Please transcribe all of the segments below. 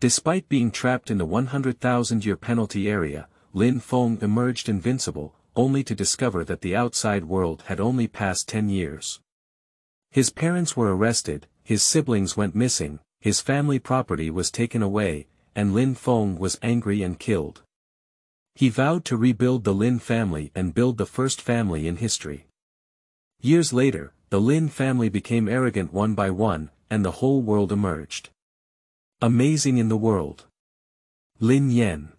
Despite being trapped in the 100,000-year penalty area, Lin Feng emerged invincible, only to discover that the outside world had only passed 10 years. His parents were arrested, his siblings went missing, his family property was taken away, and Lin Feng was angry and killed. He vowed to rebuild the Lin family and build the first family in history. Years later, the Lin family became arrogant one by one, and the whole world emerged. Amazing in the world. Lin Yan.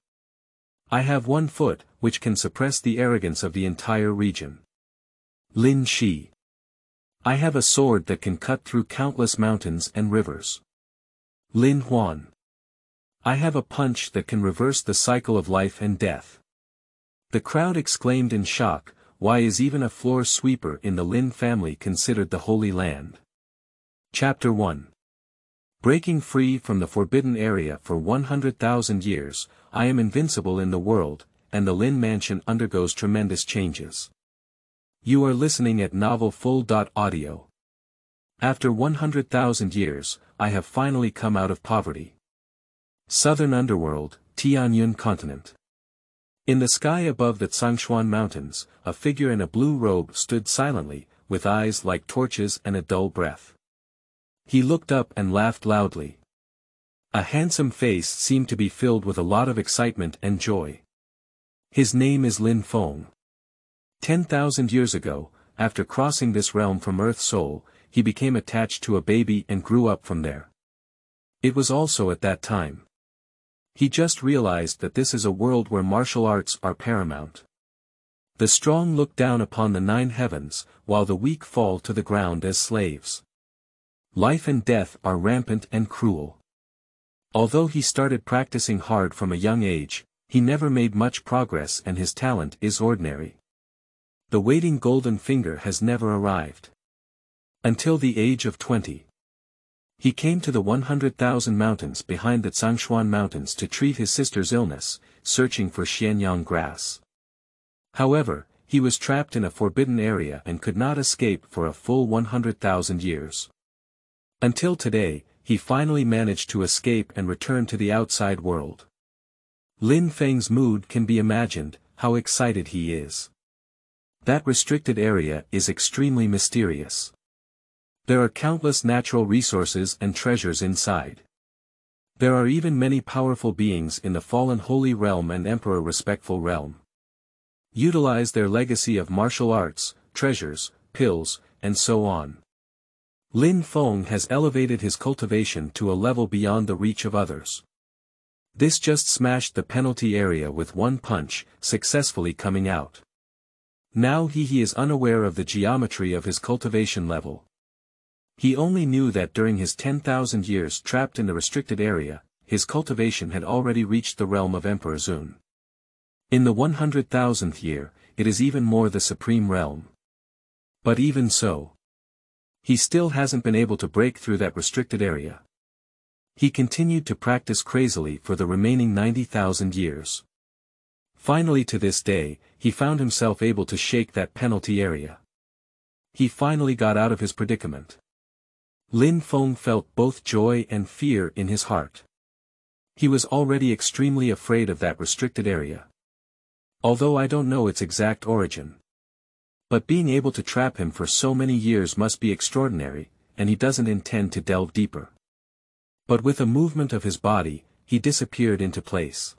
I have 1 foot, which can suppress the arrogance of the entire region. Lin Xi. I have a sword that can cut through countless mountains and rivers. Lin Huan. I have a punch that can reverse the cycle of life and death. The crowd exclaimed in shock, why is even a floor sweeper in the Lin family considered the Holy Land? Chapter 1. Breaking free from the forbidden area for 100,000 years, I am invincible in the world, and the Lin mansion undergoes tremendous changes. You are listening at Novel Full.audio. After 100,000 years, I have finally come out of poverty. Southern Underworld, Tianyun Continent. In the sky above the Changshuan Mountains, a figure in a blue robe stood silently, with eyes like torches and a dull breath. He looked up and laughed loudly. A handsome face seemed to be filled with a lot of excitement and joy. His name is Lin Feng. 10,000 years ago, after crossing this realm from Earth Soul, he became attached to a baby and grew up from there. It was also at that time. He just realized that this is a world where martial arts are paramount. The strong look down upon the 9 heavens, while the weak fall to the ground as slaves. Life and death are rampant and cruel. Although he started practicing hard from a young age, he never made much progress and his talent is ordinary. The waiting golden finger has never arrived. Until the age of 20. He came to the 100,000 mountains behind the Changshuan Mountains to treat his sister's illness, searching for xianyang grass. However, he was trapped in a forbidden area and could not escape for a full 100,000 years. Until today, he finally managed to escape and return to the outside world. Lin Feng's mood can be imagined, how excited he is. That restricted area is extremely mysterious. There are countless natural resources and treasures inside. There are even many powerful beings in the fallen Holy Realm and Emperor Respectful Realm. Utilize their legacy of martial arts, treasures, pills, and so on. Lin Feng has elevated his cultivation to a level beyond the reach of others. This just smashed the penalty area with 1 punch, successfully coming out. Now he is unaware of the geometry of his cultivation level. He only knew that during his 10,000 years trapped in the restricted area, his cultivation had already reached the realm of Emperor Zun. In the 100,000th year, it is even more the supreme realm. But even so, he still hasn't been able to break through that restricted area. He continued to practice crazily for the remaining 90,000 years. Finally to this day, he found himself able to shake that penalty area. He finally got out of his predicament. Lin Feng felt both joy and fear in his heart. He was already extremely afraid of that restricted area. Although I don't know its exact origin. But being able to trap him for so many years must be extraordinary, and he doesn't intend to delve deeper. But with a movement of his body, he disappeared into place.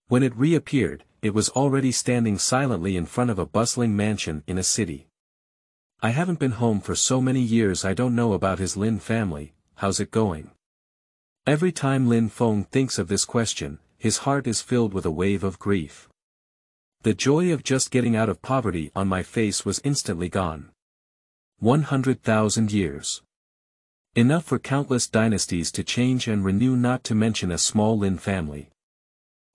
When it reappeared, it was already standing silently in front of a bustling mansion in a city. I haven't been home for so many years. I don't know about his Lin family. How's it going? Every time Lin Feng thinks of this question, his heart is filled with a wave of grief. The joy of just getting out of poverty on my face was instantly gone. 100,000 years. Enough for countless dynasties to change and renew, not to mention a small Lin family.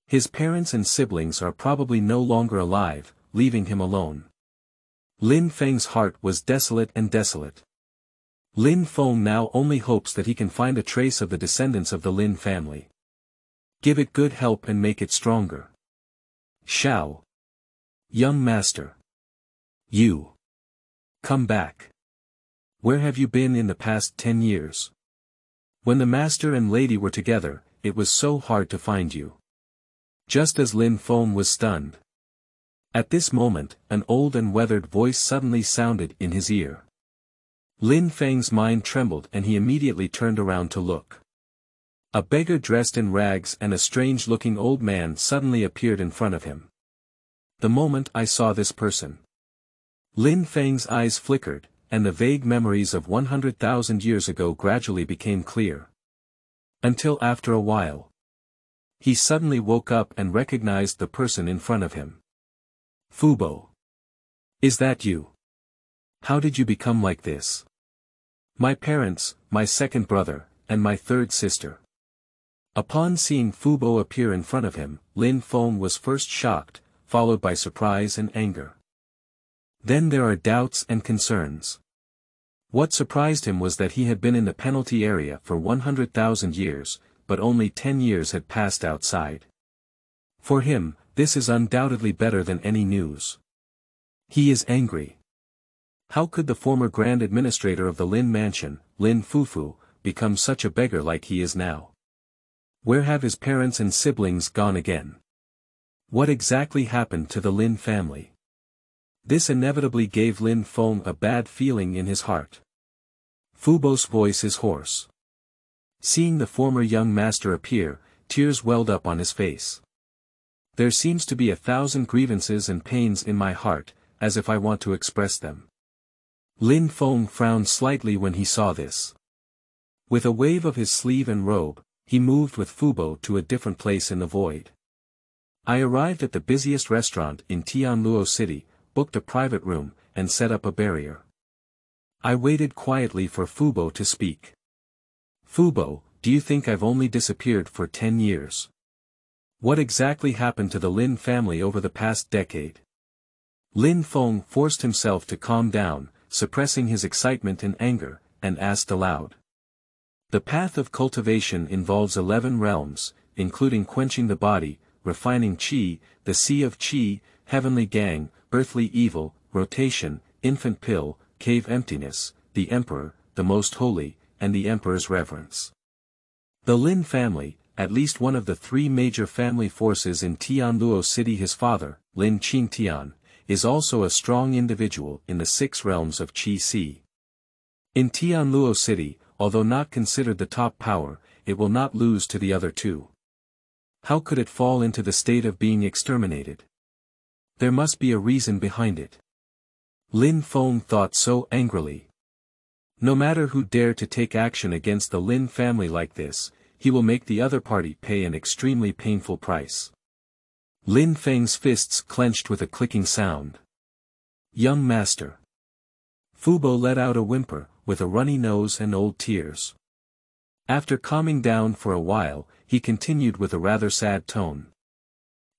His parents and siblings are probably no longer alive, leaving him alone. Lin Feng's heart was desolate and desolate. Lin Feng now only hopes that he can find a trace of the descendants of the Lin family. Give it good help and make it stronger. Shao. Young master. You. Come back. Where have you been in the past 10 years? When the master and lady were together, it was so hard to find you. Just as Lin Feng was stunned. At this moment, an old and weathered voice suddenly sounded in his ear. Lin Feng's mind trembled and he immediately turned around to look. A beggar dressed in rags and a strange-looking old man suddenly appeared in front of him. The moment I saw this person, Lin Feng's eyes flickered, and the vague memories of 100,000 years ago gradually became clear. Until after a while, he suddenly woke up and recognized the person in front of him. Fubo. Is that you? How did you become like this? My parents, my second brother, and my third sister. Upon seeing Fubo appear in front of him, Lin Feng was first shocked, followed by surprise and anger. Then there are doubts and concerns. What surprised him was that he had been in the penalty area for 100,000 years, but only 10 years had passed outside. For him, this is undoubtedly better than any news. He is angry. How could the former Grand Administrator of the Lin Mansion, Lin Fufu, become such a beggar like he is now? Where have his parents and siblings gone again? What exactly happened to the Lin family? This inevitably gave Lin Feng a bad feeling in his heart. Fubo's voice is hoarse. Seeing the former young master appear, tears welled up on his face. There seems to be 1,000 grievances and pains in my heart, as if I want to express them. Lin Feng frowned slightly when he saw this. With a wave of his sleeve and robe, he moved with Fubo to a different place in the void. I arrived at the busiest restaurant in Tianluo City, booked a private room, and set up a barrier. I waited quietly for Fubo to speak. Fubo, do you think I've only disappeared for 10 years? What exactly happened to the Lin family over the past decade? Lin Feng forced himself to calm down, suppressing his excitement and anger, and asked aloud. The path of cultivation involves 11 realms, including quenching the body, refining qi, the sea of qi, heavenly gang, earthly evil, rotation, infant pill, cave emptiness, the emperor, the most holy, and the emperor's reverence. The Lin family, at least one of the 3 major family forces in Tianluo City, his father, Lin Qingtian, is also a strong individual in the 6 realms of qi. In Tianluo City, although not considered the top power, it will not lose to the other 2. How could it fall into the state of being exterminated? There must be a reason behind it. Lin Feng thought so angrily. No matter who dare to take action against the Lin family like this, he will make the other party pay an extremely painful price. Lin Feng's fists clenched with a clicking sound. Young master. Fubo let out a whimper, with a runny nose and old tears. After calming down for a while, he continued with a rather sad tone.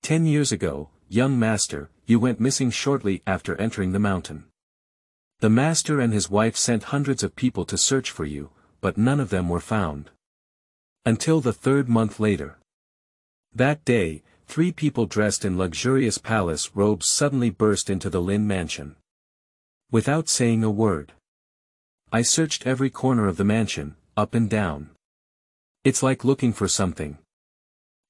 10 years ago, young master, you went missing shortly after entering the mountain. The master and his wife sent hundreds of people to search for you, but none of them were found. Until the 3rd month later. That day, 3 people dressed in luxurious palace robes suddenly burst into the Lin mansion. Without saying a word. I searched every corner of the mansion, up and down. It's like looking for something.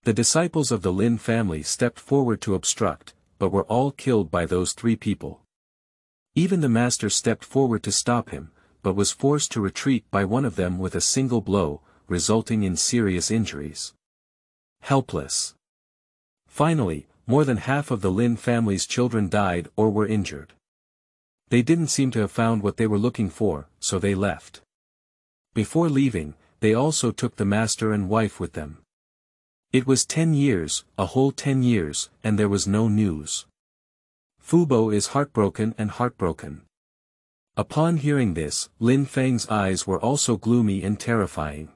The disciples of the Lin family stepped forward to obstruct, but were all killed by those 3 people. Even the master stepped forward to stop him, but was forced to retreat by one of them with a single blow, resulting in serious injuries. Helpless. Finally, more than half of the Lin family's children died or were injured. They didn't seem to have found what they were looking for, so they left. Before leaving, they also took the master and wife with them. It was 10 years, a whole 10 years, and there was no news. Fubo is heartbroken and heartbroken. Upon hearing this, Lin Feng's eyes were also gloomy and terrifying.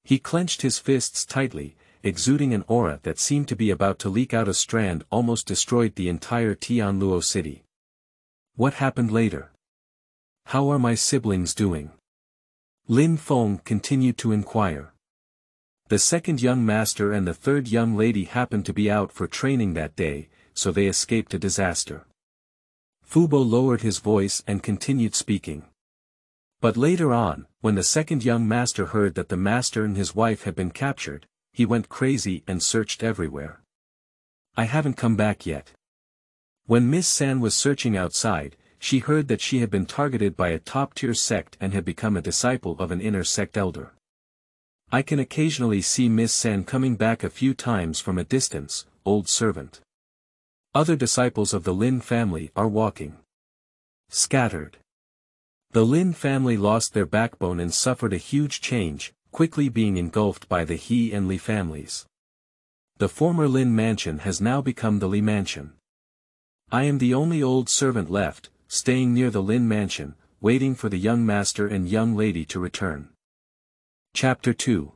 He clenched his fists tightly, exuding an aura that seemed to be about to leak out. A strand almost destroyed the entire Tianluo city. What happened later? How are my siblings doing? Lin Feng continued to inquire. The 2nd young master and the 3rd young lady happened to be out for training that day, so they escaped a disaster. Fubo lowered his voice and continued speaking. But later on, when the 2nd young master heard that the master and his wife had been captured, he went crazy and searched everywhere. I haven't come back yet. When Miss San was searching outside, she heard that she had been targeted by a top-tier sect and had become a disciple of an inner sect elder. I can occasionally see Miss San coming back a few times from a distance, old servant. Other disciples of the Lin family are walking scattered. The Lin family lost their backbone and suffered a huge change, quickly being engulfed by the He and Li families. The former Lin mansion has now become the Li mansion. I am the only old servant left, staying near the Lin mansion, waiting for the young master and young lady to return. Chapter 2.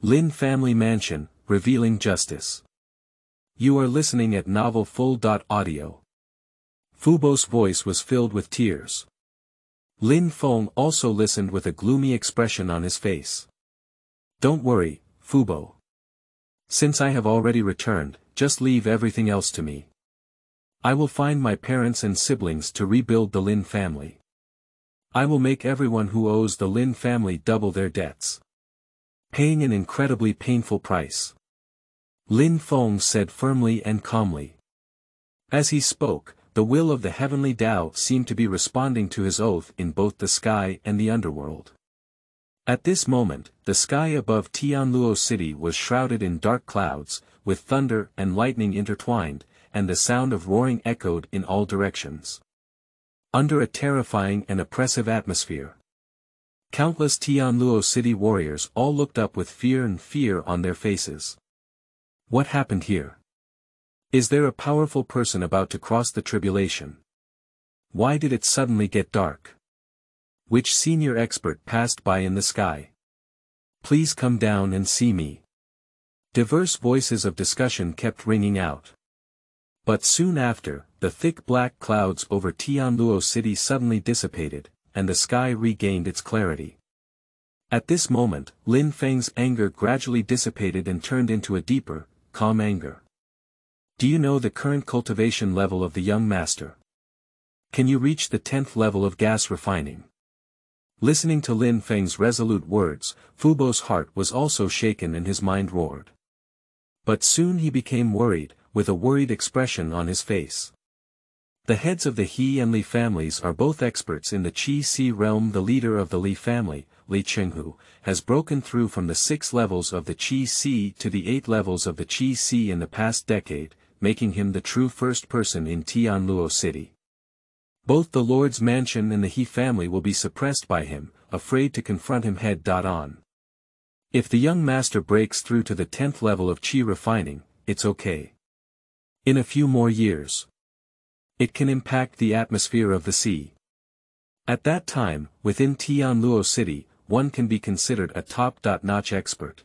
Lin Family Mansion, Revealing Justice. You are listening at Novel Full.audio. Fubo's voice was filled with tears. Lin Feng also listened with a gloomy expression on his face. Don't worry, Fubo. Since I have already returned, just leave everything else to me. I will find my parents and siblings to rebuild the Lin family. I will make everyone who owes the Lin family double their debts. Paying an incredibly painful price. Lin Feng said firmly and calmly. As he spoke, the will of the heavenly Tao seemed to be responding to his oath in both the sky and the underworld. At this moment, the sky above Tianluo City was shrouded in dark clouds, with thunder and lightning intertwined, and the sound of roaring echoed in all directions. Under a terrifying and oppressive atmosphere, countless Tianluo City warriors all looked up with fear on their faces. What happened here? Is there a powerful person about to cross the tribulation? Why did it suddenly get dark? Which senior expert passed by in the sky? Please come down and see me. Diverse voices of discussion kept ringing out. But soon after, the thick black clouds over Tianluo City suddenly dissipated, and the sky regained its clarity. At this moment, Lin Feng's anger gradually dissipated and turned into a deeper, calm anger. Do you know the current cultivation level of the young master? Can you reach the 10th level of gas refining? Listening to Lin Feng's resolute words, Fubo's heart was also shaken and his mind roared. But soon he became worried, with a worried expression on his face. The heads of the He and Li families are both experts in the Qi-Si realm. The leader of the Li family, Li Chenghu, has broken through from the 6 levels of the Qi-Si to the 8 levels of the Qi-Si in the past decade, making him the true first person in Tianluo City. Both the Lord's mansion and the He family will be suppressed by him, afraid to confront him head-on. If the young master breaks through to the 10th level of Qi refining, it's okay. In a few more years, it can impact the atmosphere of the sea. At that time, within Tianluo City, one can be considered a top-notch expert.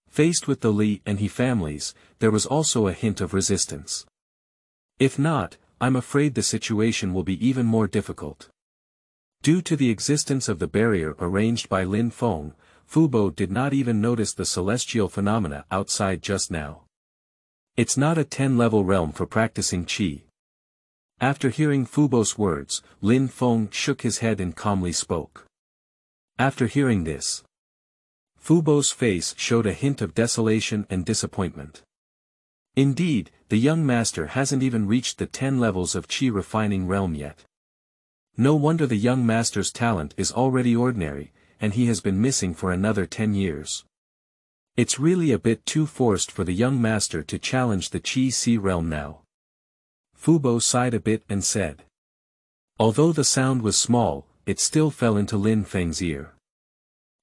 Faced with the Li and He families, there was also a hint of resistance. If not, I'm afraid the situation will be even more difficult. Due to the existence of the barrier arranged by Lin Feng, Fubo did not even notice the celestial phenomena outside just now. It's not a 10-level realm for practicing Qi. After hearing Fubo's words, Lin Feng shook his head and calmly spoke. After hearing this, Fubo's face showed a hint of desolation and disappointment. Indeed, the young master hasn't even reached the 10 levels of Qi refining realm yet. No wonder the young master's talent is already ordinary, and he has been missing for another 10 years. It's really a bit too forced for the young master to challenge the Qi-Si realm now. Fubo sighed a bit and said. Although the sound was small, it still fell into Lin Feng's ear.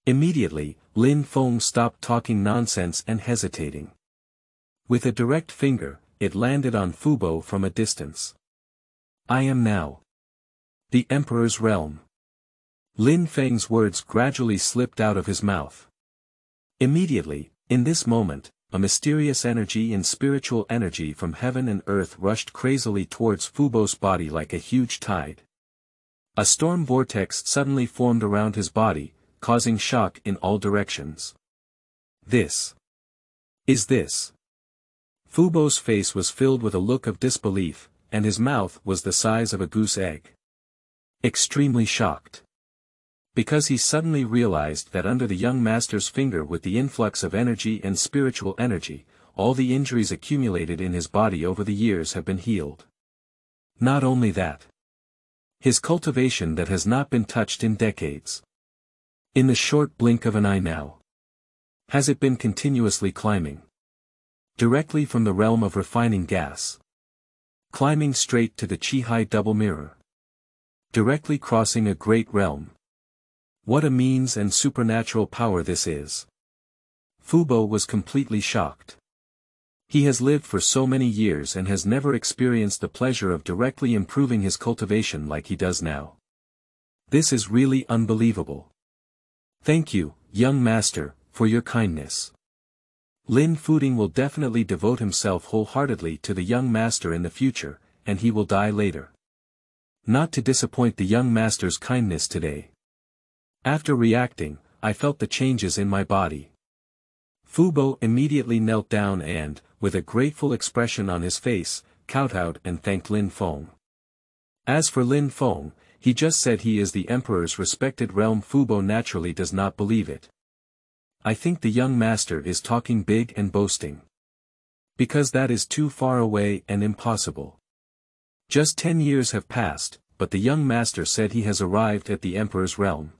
Immediately, Lin Feng stopped talking nonsense and hesitating. With a direct finger, it landed on Fubo from a distance. I am now the Emperor's realm. Lin Feng's words gradually slipped out of his mouth. Immediately, in this moment, a mysterious energy and spiritual energy from heaven and earth rushed crazily towards Fubo's body like a huge tide. A storm vortex suddenly formed around his body, causing shock in all directions. This. Fubo's face was filled with a look of disbelief, and his mouth was the size of a goose egg. Extremely shocked. Because he suddenly realized that under the young master's finger with the influx of energy and spiritual energy, all the injuries accumulated in his body over the years have been healed. Not only that. His cultivation that has not been touched in decades. In the short blink of an eye now. Has it been continuously climbing? Directly from the realm of refining gas. Climbing straight to the Chi-Hai double mirror. Directly crossing a great realm. What a means and supernatural power this is. Fubo was completely shocked. He has lived for so many years and has never experienced the pleasure of directly improving his cultivation like he does now. This is really unbelievable. Thank you, young master, for your kindness. Lin Feng will definitely devote himself wholeheartedly to the young master in the future, and he will die later. Not to disappoint the young master's kindness today. After reacting, I felt the changes in my body. Fubo immediately knelt down and, with a grateful expression on his face, kowtowed and thanked Lin Feng. As for Lin Feng, he just said he is the emperor's respected realm. Fubo naturally does not believe it. I think the young master is talking big and boasting. Because that is too far away and impossible. Just 10 years have passed, but the young master said he has arrived at the emperor's realm.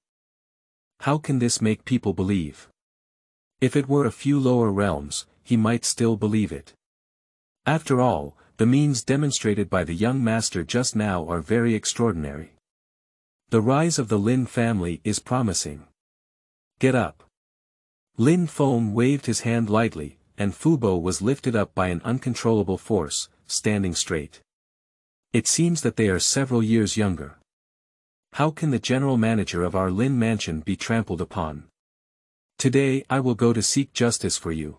How can this make people believe? If it were a few lower realms, he might still believe it. After all, the means demonstrated by the young master just now are very extraordinary. The rise of the Lin family is promising. Get up. Lin Feng waved his hand lightly, and Fubo was lifted up by an uncontrollable force, standing straight. It seems that they are several years younger. How can the general manager of our Lin mansion be trampled upon? Today I will go to seek justice for you.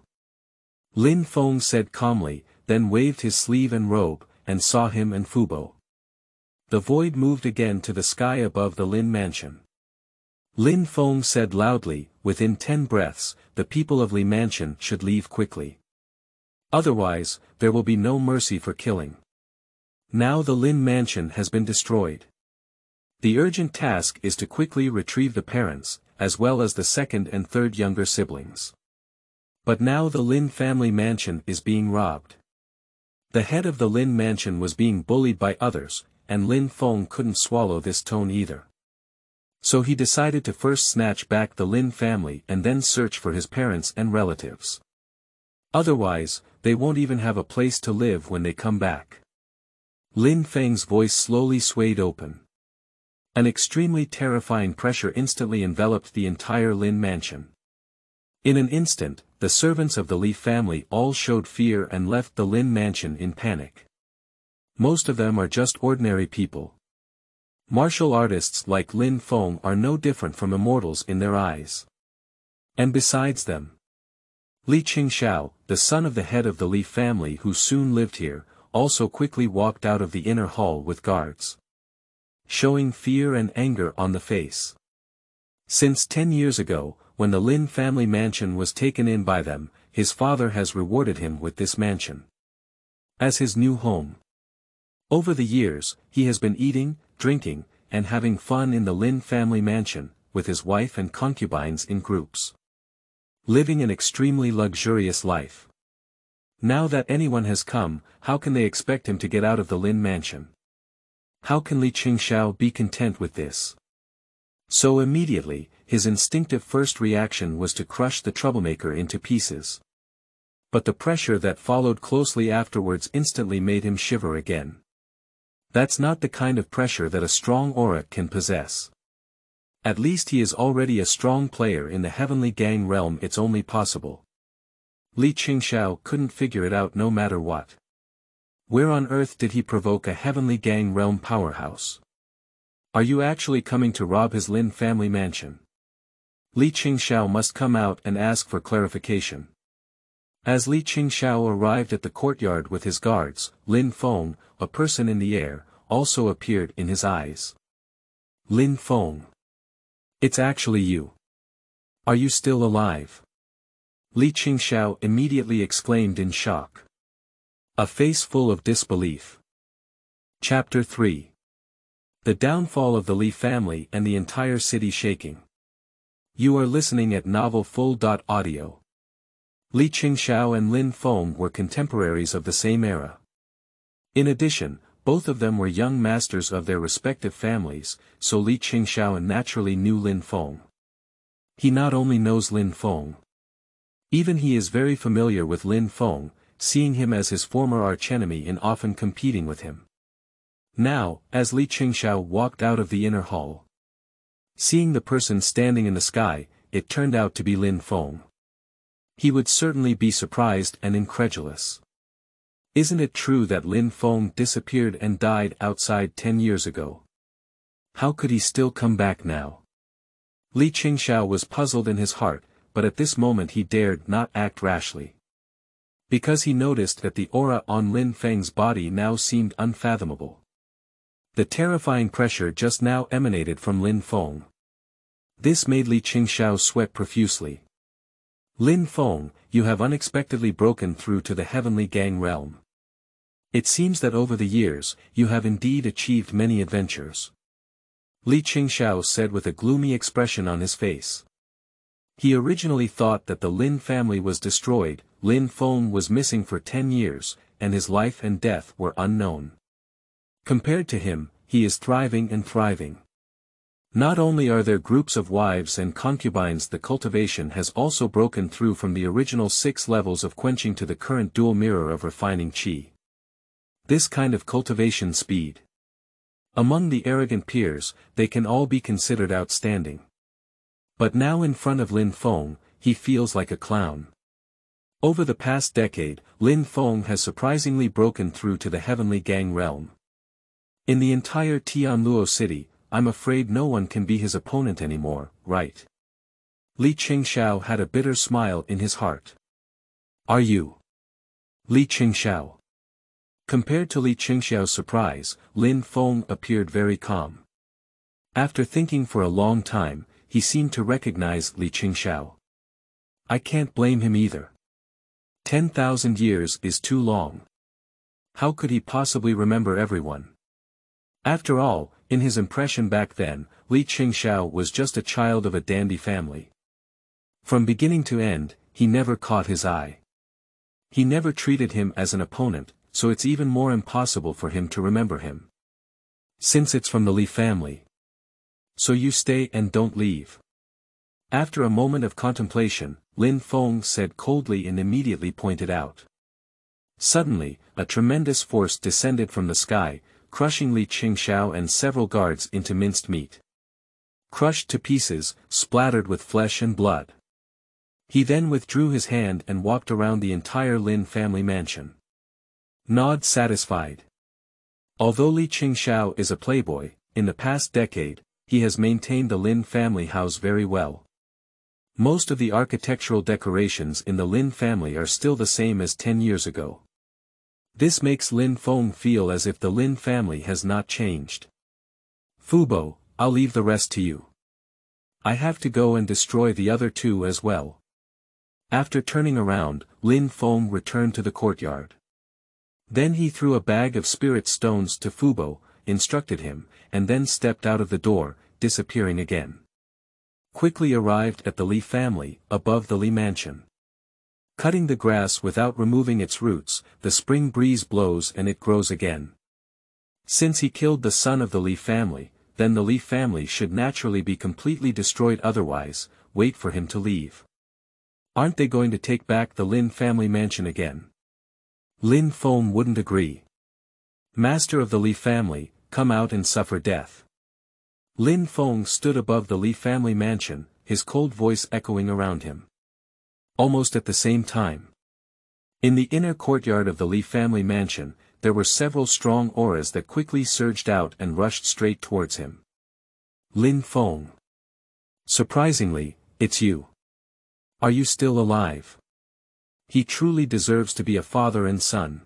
Lin Feng said calmly, then waved his sleeve and robe, and saw him and Fubo. The void moved again to the sky above the Lin mansion. Lin Feng said loudly, within 10 breaths, the people of Li mansion should leave quickly. Otherwise, there will be no mercy for killing. Now the Lin mansion has been destroyed. The urgent task is to quickly retrieve the parents, as well as the second and third younger siblings. But now the Lin family mansion is being robbed. The head of the Lin mansion was being bullied by others, and Lin Feng couldn't swallow this tone either. So he decided to first snatch back the Lin family and then search for his parents and relatives. Otherwise, they won't even have a place to live when they come back. Lin Feng's voice slowly swayed open. An extremely terrifying pressure instantly enveloped the entire Lin mansion. In an instant, the servants of the Li family all showed fear and left the Lin mansion in panic. Most of them are just ordinary people. Martial artists like Lin Feng are no different from immortals in their eyes. And besides them, Li Qingxiao, the son of the head of the Li family who soon lived here, also quickly walked out of the inner hall with guards, showing fear and anger on the face. Since 10 years ago, when the Lin family mansion was taken in by them, his father has rewarded him with this mansion as his new home. Over the years, he has been eating, drinking, and having fun in the Lin family mansion, with his wife and concubines in groups. Living an extremely luxurious life. Now that anyone has come, how can they expect him to get out of the Lin mansion? How can Li Qingxiao be content with this? So immediately, his instinctive first reaction was to crush the troublemaker into pieces. But the pressure that followed closely afterwards instantly made him shiver again. That's not the kind of pressure that a strong aura can possess. At least he is already a strong player in the heavenly gang realm. It's only possible. Li Qingxiao couldn't figure it out no matter what. Where on earth did he provoke a heavenly gang realm powerhouse? Are you actually coming to rob his Lin family mansion? Li Qingxiao must come out and ask for clarification. As Li Qingxiao arrived at the courtyard with his guards, Lin Feng, a person in the air, also appeared in his eyes. Lin Feng. It's actually you. Are you still alive? Li Qingxiao immediately exclaimed in shock. A face full of disbelief. Chapter 3. The downfall of the Li family and the entire city shaking. You are listening at Novel Full.audio. Li Qingxiao and Lin Feng were contemporaries of the same era. In addition, both of them were young masters of their respective families, so Li Qingxiao naturally knew Lin Feng. He not only knows Lin Feng. Even he is very familiar with Lin Feng, seeing him as his former archenemy and often competing with him. Now, as Li Qingxiao walked out of the inner hall, seeing the person standing in the sky, it turned out to be Lin Feng. He would certainly be surprised and incredulous. Isn't it true that Lin Feng disappeared and died outside 10 years ago? How could he still come back now? Li Qingxiao was puzzled in his heart, but at this moment he dared not act rashly. Because he noticed that the aura on Lin Feng's body now seemed unfathomable. The terrifying pressure just now emanated from Lin Feng. This made Li Qingxiao sweat profusely. Lin Feng, you have unexpectedly broken through to the heavenly gang realm. It seems that over the years, you have indeed achieved many adventures. Li Qingxiao said with a gloomy expression on his face. He originally thought that the Lin family was destroyed, Lin Feng was missing for 10 years, and his life and death were unknown. Compared to him, he is thriving and thriving. Not only are there groups of wives and concubines, the cultivation has also broken through from the original 6 levels of quenching to the current dual mirror of refining qi. This kind of cultivation speed. Among the arrogant peers, they can all be considered outstanding. But now in front of Lin Feng, he feels like a clown. Over the past decade, Lin Feng has surprisingly broken through to the heavenly gang realm. In the entire Tianluo city, I'm afraid no one can be his opponent anymore, right? Li Qingxiao had a bitter smile in his heart. Are you? Li Qingxiao. Compared to Li Qingxiao's surprise, Lin Feng appeared very calm. After thinking for a long time, he seemed to recognize Li Qingxiao. I can't blame him either. 10,000 years is too long. How could he possibly remember everyone? After all, in his impression back then, Li Qingxiao was just a child of a dandy family. From beginning to end, he never caught his eye. He never treated him as an opponent, so it's even more impossible for him to remember him. Since it's from the Li family. So you stay and don't leave. After a moment of contemplation, Lin Feng said coldly and immediately pointed out. Suddenly, a tremendous force descended from the sky, crushing Li Qingxiao and several guards into minced meat. Crushed to pieces, splattered with flesh and blood. He then withdrew his hand and walked around the entire Lin family mansion. Nod satisfied. Although Li Qingxiao is a playboy, in the past decade, he has maintained the Lin family house very well. Most of the architectural decorations in the Lin family are still the same as 10 years ago. This makes Lin Feng feel as if the Lin family has not changed. Fubo, I'll leave the rest to you. I have to go and destroy the other 2 as well. After turning around, Lin Feng returned to the courtyard. Then he threw a bag of spirit stones to Fubo, instructed him, and then stepped out of the door, disappearing again. Quickly arrived at the Li family, above the Li mansion. Cutting the grass without removing its roots, the spring breeze blows and it grows again. Since he killed the son of the Li family, then the Li family should naturally be completely destroyed, otherwise, wait for him to leave. Aren't they going to take back the Lin family mansion again? Lin Feng wouldn't agree. Master of the Li family, come out and suffer death. Lin Feng stood above the Li family mansion, his cold voice echoing around him. Almost at the same time. In the inner courtyard of the Li family mansion, there were several strong auras that quickly surged out and rushed straight towards him. Lin Feng. Surprisingly, it's you. Are you still alive? He truly deserves to be a father and son.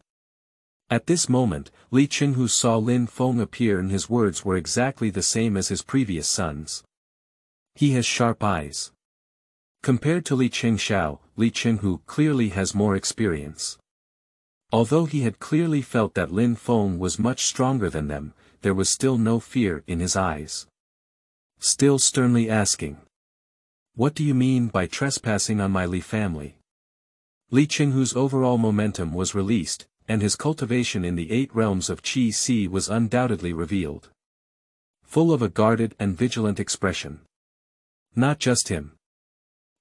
At this moment, Li Qinghu saw Lin Feng appear and his words were exactly the same as his previous sons. He has sharp eyes. Compared to Li Qingxiao, Li Qinghu clearly has more experience. Although he had clearly felt that Lin Feng was much stronger than them, there was still no fear in his eyes. Still sternly asking. What do you mean by trespassing on my Li family? Li Qinghu's overall momentum was released, and his cultivation in the 8 realms of Qi Si was undoubtedly revealed. Full of a guarded and vigilant expression. Not just him.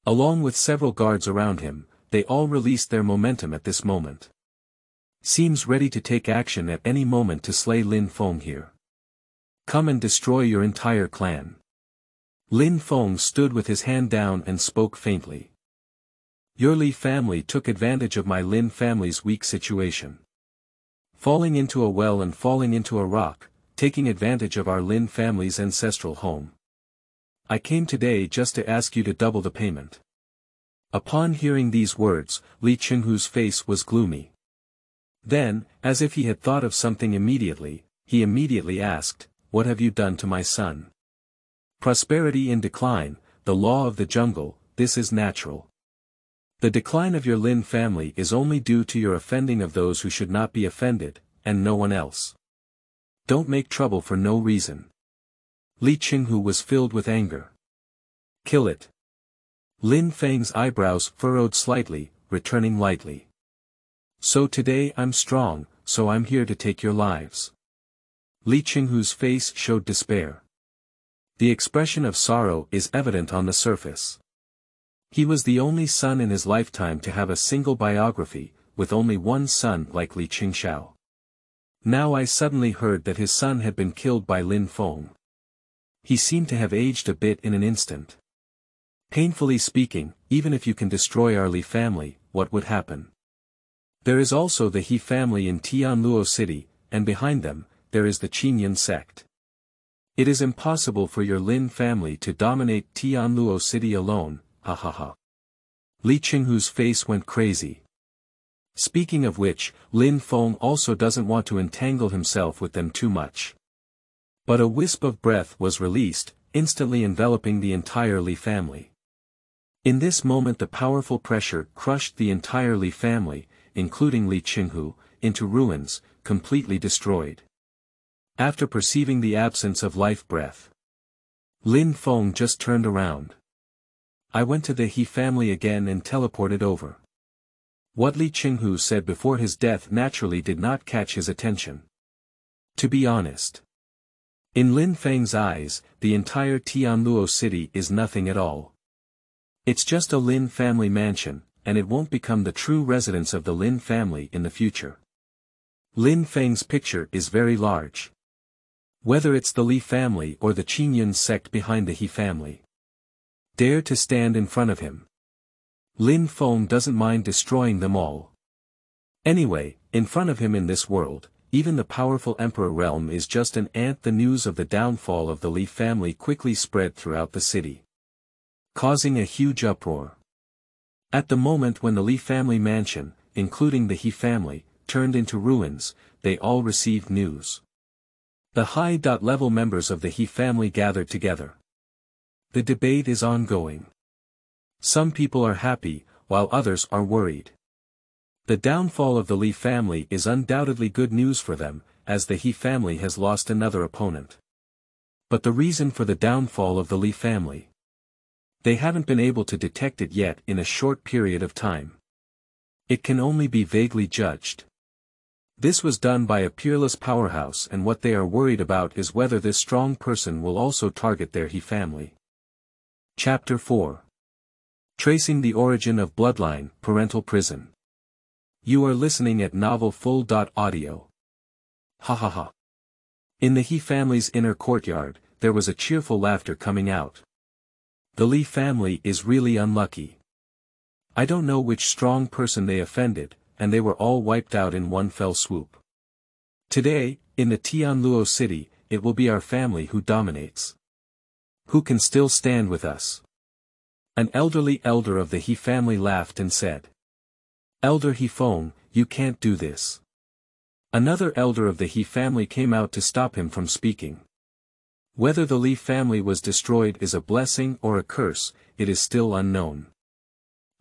Along with several guards around him, they all released their momentum at this moment. Seems ready to take action at any moment to slay Lin Feng here. Come and destroy your entire clan. Lin Feng stood with his hand down and spoke faintly. Your Li family took advantage of my Lin family's weak situation. Falling into a well and falling into a rock, taking advantage of our Lin family's ancestral home. I came today just to ask you to double the payment. Upon hearing these words, Li Qinghu's face was gloomy. Then, as if he had thought of something immediately, he immediately asked, What have you done to my son? Prosperity in decline, the law of the jungle, this is natural. The decline of your Lin family is only due to your offending of those who should not be offended, and no one else. Don't make trouble for no reason. Li Qinghu was filled with anger. Kill it. Lin Feng's eyebrows furrowed slightly, returning lightly. So today I'm strong, so I'm here to take your lives. Li Qinghu's face showed despair. The expression of sorrow is evident on the surface. He was the only son in his lifetime to have a single biography, with only one son like Li Qingxiao. Now I suddenly heard that his son had been killed by Lin Feng. He seemed to have aged a bit in an instant. Painfully speaking, even if you can destroy our Li family, what would happen? There is also the He family in Tianluo City, and behind them, there is the Qinyan sect. It is impossible for your Lin family to dominate Tianluo City alone, ha ha ha. Li Qinghu's face went crazy. Speaking of which, Lin Feng also doesn't want to entangle himself with them too much. But a wisp of breath was released, instantly enveloping the entire Li family. In this moment the powerful pressure crushed the entire Li family, including Li Qinghu, into ruins, completely destroyed. After perceiving the absence of life breath, Lin Feng just turned around. I went to the He family again and teleported over. What Li Qinghu said before his death naturally did not catch his attention. To be honest. In Lin Feng's eyes, the entire Tianluo city is nothing at all. It's just a Lin family mansion, and it won't become the true residence of the Lin family in the future. Lin Feng's picture is very large. Whether it's the Li family or the Qinyan sect behind the He family. Dare to stand in front of him. Lin Feng doesn't mind destroying them all. Anyway, in front of him in this world, even the powerful emperor realm is just an ant. The news of the downfall of the Li family quickly spread throughout the city, causing a huge uproar. At the moment when the Li family mansion, including the He family, turned into ruins, they all received news. The high-level members of the He family gathered together. The debate is ongoing. Some people are happy, while others are worried. The downfall of the Li family is undoubtedly good news for them, as the He family has lost another opponent. But the reason for the downfall of the Li family? They haven't been able to detect it yet in a short period of time. It can only be vaguely judged. This was done by a peerless powerhouse, and what they are worried about is whether this strong person will also target their He family. Chapter 4. Tracing the Origin of Bloodline, Parental Prison. You are listening at Novel Full.audio. Ha ha ha. In the He family's inner courtyard, there was a cheerful laughter coming out. The Li family is really unlucky. I don't know which strong person they offended, and they were all wiped out in one fell swoop. Today, in the Tianluo city, it will be our family who dominates. Who can still stand with us? An elderly elder of the He family laughed and said. Elder He Feng, you can't do this. Another elder of the He family came out to stop him from speaking. Whether the Li family was destroyed is a blessing or a curse, it is still unknown.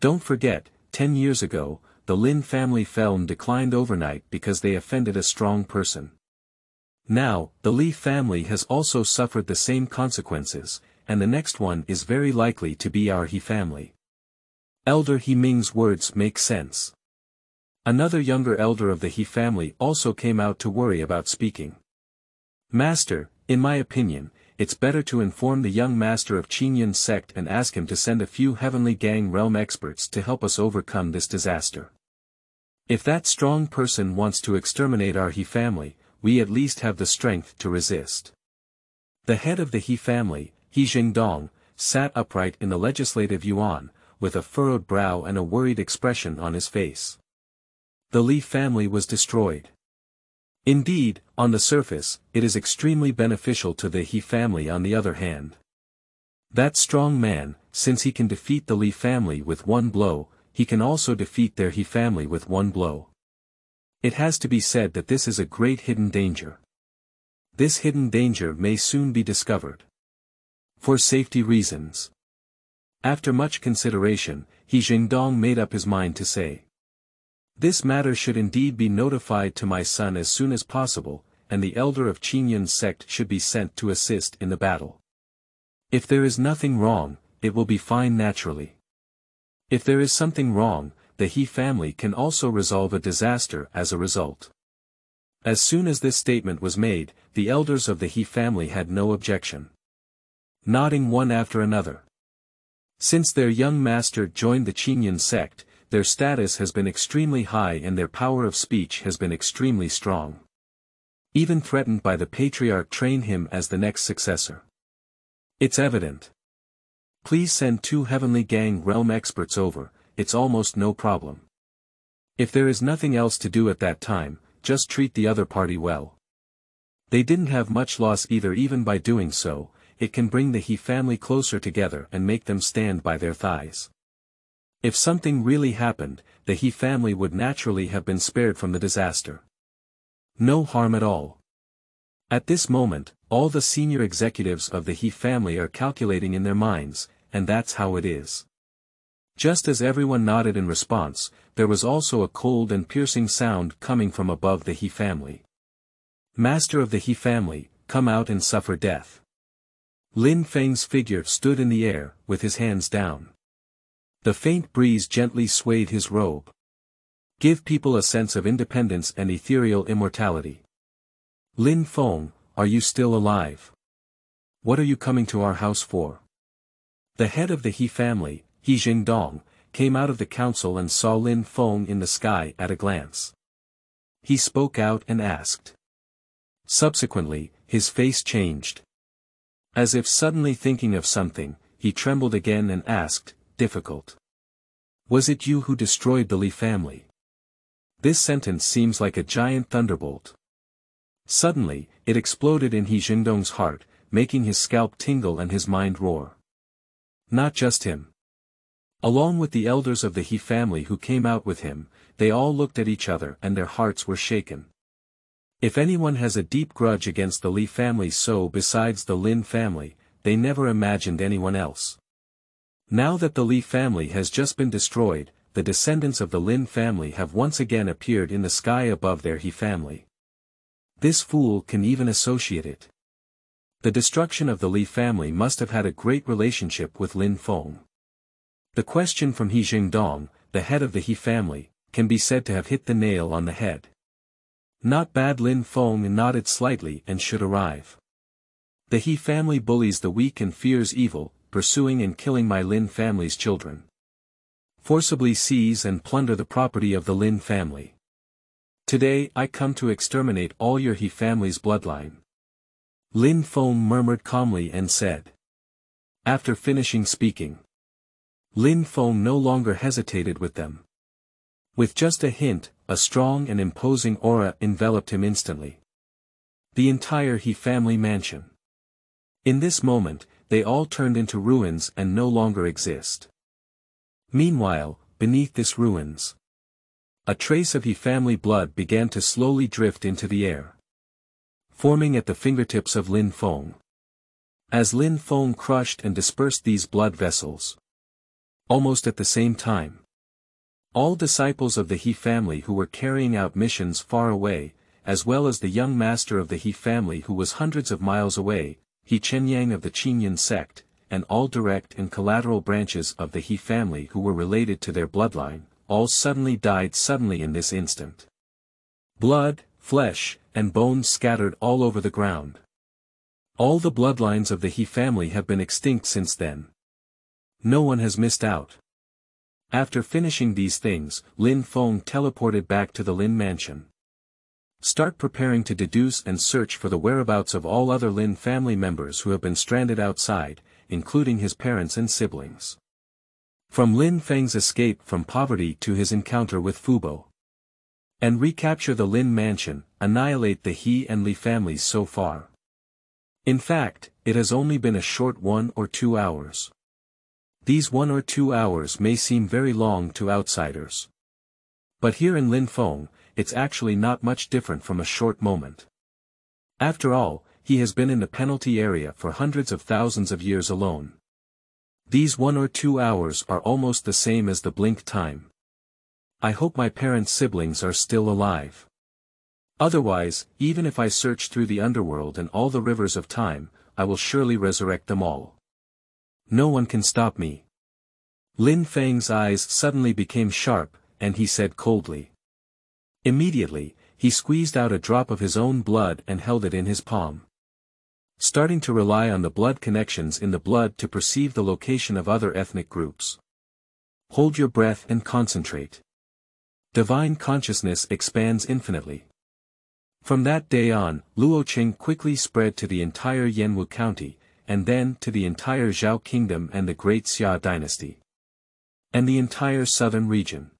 Don't forget, 10 years ago, the Lin family fell and declined overnight because they offended a strong person. Now, the Li family has also suffered the same consequences, and the next one is very likely to be our He family. Elder He Ming's words make sense. Another younger elder of the He family also came out to worry about speaking. Master, in my opinion, it's better to inform the young master of Qingyun's sect and ask him to send a few heavenly gang realm experts to help us overcome this disaster. If that strong person wants to exterminate our He family, we at least have the strength to resist. The head of the He family, He Jingdong, sat upright in the legislative yuan, with a furrowed brow and a worried expression on his face. The Li family was destroyed. Indeed, on the surface, it is extremely beneficial to the He family on the other hand. That strong man, since he can defeat the Li family with one blow, he can also defeat their He family with one blow. It has to be said that this is a great hidden danger. This hidden danger may soon be discovered. For safety reasons. After much consideration, He Jingdong made up his mind to say, "This matter should indeed be notified to my son as soon as possible, and the elder of Qingyun's sect should be sent to assist in the battle. If there is nothing wrong, it will be fine naturally. If there is something wrong, the He family can also resolve a disaster as a result." As soon as this statement was made, the elders of the He family had no objection. Nodding one after another. Since their young master joined the Qingyun sect, their status has been extremely high and their power of speech has been extremely strong. Even threatened by the patriarch train him as the next successor. It's evident. Please send 2 heavenly gang realm experts over, it's almost no problem. If there is nothing else to do at that time, just treat the other party well. They didn't have much loss either. Even by doing so, it can bring the He family closer together and make them stand by their thighs. If something really happened, the He family would naturally have been spared from the disaster. No harm at all. At this moment, all the senior executives of the He family are calculating in their minds, and that's how it is. Just as everyone nodded in response, there was also a cold and piercing sound coming from above the He family. Master of the He family, come out and suffer death. Lin Feng's figure stood in the air, with his hands down. The faint breeze gently swayed his robe. Give people a sense of independence and ethereal immortality. Lin Feng, are you still alive? What are you coming to our house for? The head of the He family, He Jingdong, came out of the council and saw Lin Feng in the sky at a glance. He spoke out and asked. Subsequently, his face changed. As if suddenly thinking of something, he trembled again and asked, difficult. Was it you who destroyed the Li family? This sentence seems like a giant thunderbolt. Suddenly, it exploded in He Jingdong's heart, making his scalp tingle and his mind roar. Not just him. Along with the elders of the He family who came out with him, they all looked at each other and their hearts were shaken. If anyone has a deep grudge against the Li family, so besides the Lin family, they never imagined anyone else. Now that the Li family has just been destroyed, the descendants of the Lin family have once again appeared in the sky above their He family. This fool can even associate it. The destruction of the Li family must have had a great relationship with Lin Feng. The question from He Jingdong, the head of the He family, can be said to have hit the nail on the head. Not bad. Lin Feng nodded slightly and should arrive. The He family bullies the weak and fears evil, pursuing and killing my Lin family's children. Forcibly seize and plunder the property of the Lin family. Today I come to exterminate all your He family's bloodline. Lin Feng murmured calmly and said. After finishing speaking, Lin Feng no longer hesitated with them. With just a hint, a strong and imposing aura enveloped him instantly. The entire He family mansion. In this moment, they all turned into ruins and no longer exist. Meanwhile, beneath this ruins, a trace of He family blood began to slowly drift into the air, forming at the fingertips of Lin Feng. As Lin Feng crushed and dispersed these blood vessels, almost at the same time, all disciples of the He family who were carrying out missions far away, as well as the young master of the He family who was hundreds of miles away, He Chenyang of the Qinyan sect, and all direct and collateral branches of the He family who were related to their bloodline, all suddenly died suddenly in this instant. Blood, flesh, and bones scattered all over the ground. All the bloodlines of the He family have been extinct since then. No one has missed out. After finishing these things, Lin Feng teleported back to the Lin mansion. Start preparing to deduce and search for the whereabouts of all other Lin family members who have been stranded outside, including his parents and siblings. From Lin Feng's escape from poverty to his encounter with Fubo. And recapture the Lin mansion, annihilate the He and Li families so far. In fact, it has only been a short 1 or 2 hours. These 1 or 2 hours may seem very long to outsiders. But here in Lin Feng, it's actually not much different from a short moment. After all, he has been in the penalty area for hundreds of thousands of years alone. These 1 or 2 hours are almost the same as the blink time. I hope my parents' siblings are still alive. Otherwise, even if I search through the underworld and all the rivers of time, I will surely resurrect them all. No one can stop me. Lin Feng's eyes suddenly became sharp, and he said coldly. Immediately, he squeezed out a drop of his own blood and held it in his palm. Starting to rely on the blood connections in the blood to perceive the location of other ethnic groups. Hold your breath and concentrate. Divine consciousness expands infinitely. From that day on, Luoqing quickly spread to the entire Yanwu County, and then to the entire Zhao Kingdom and the Great Xia dynasty. And the entire southern region.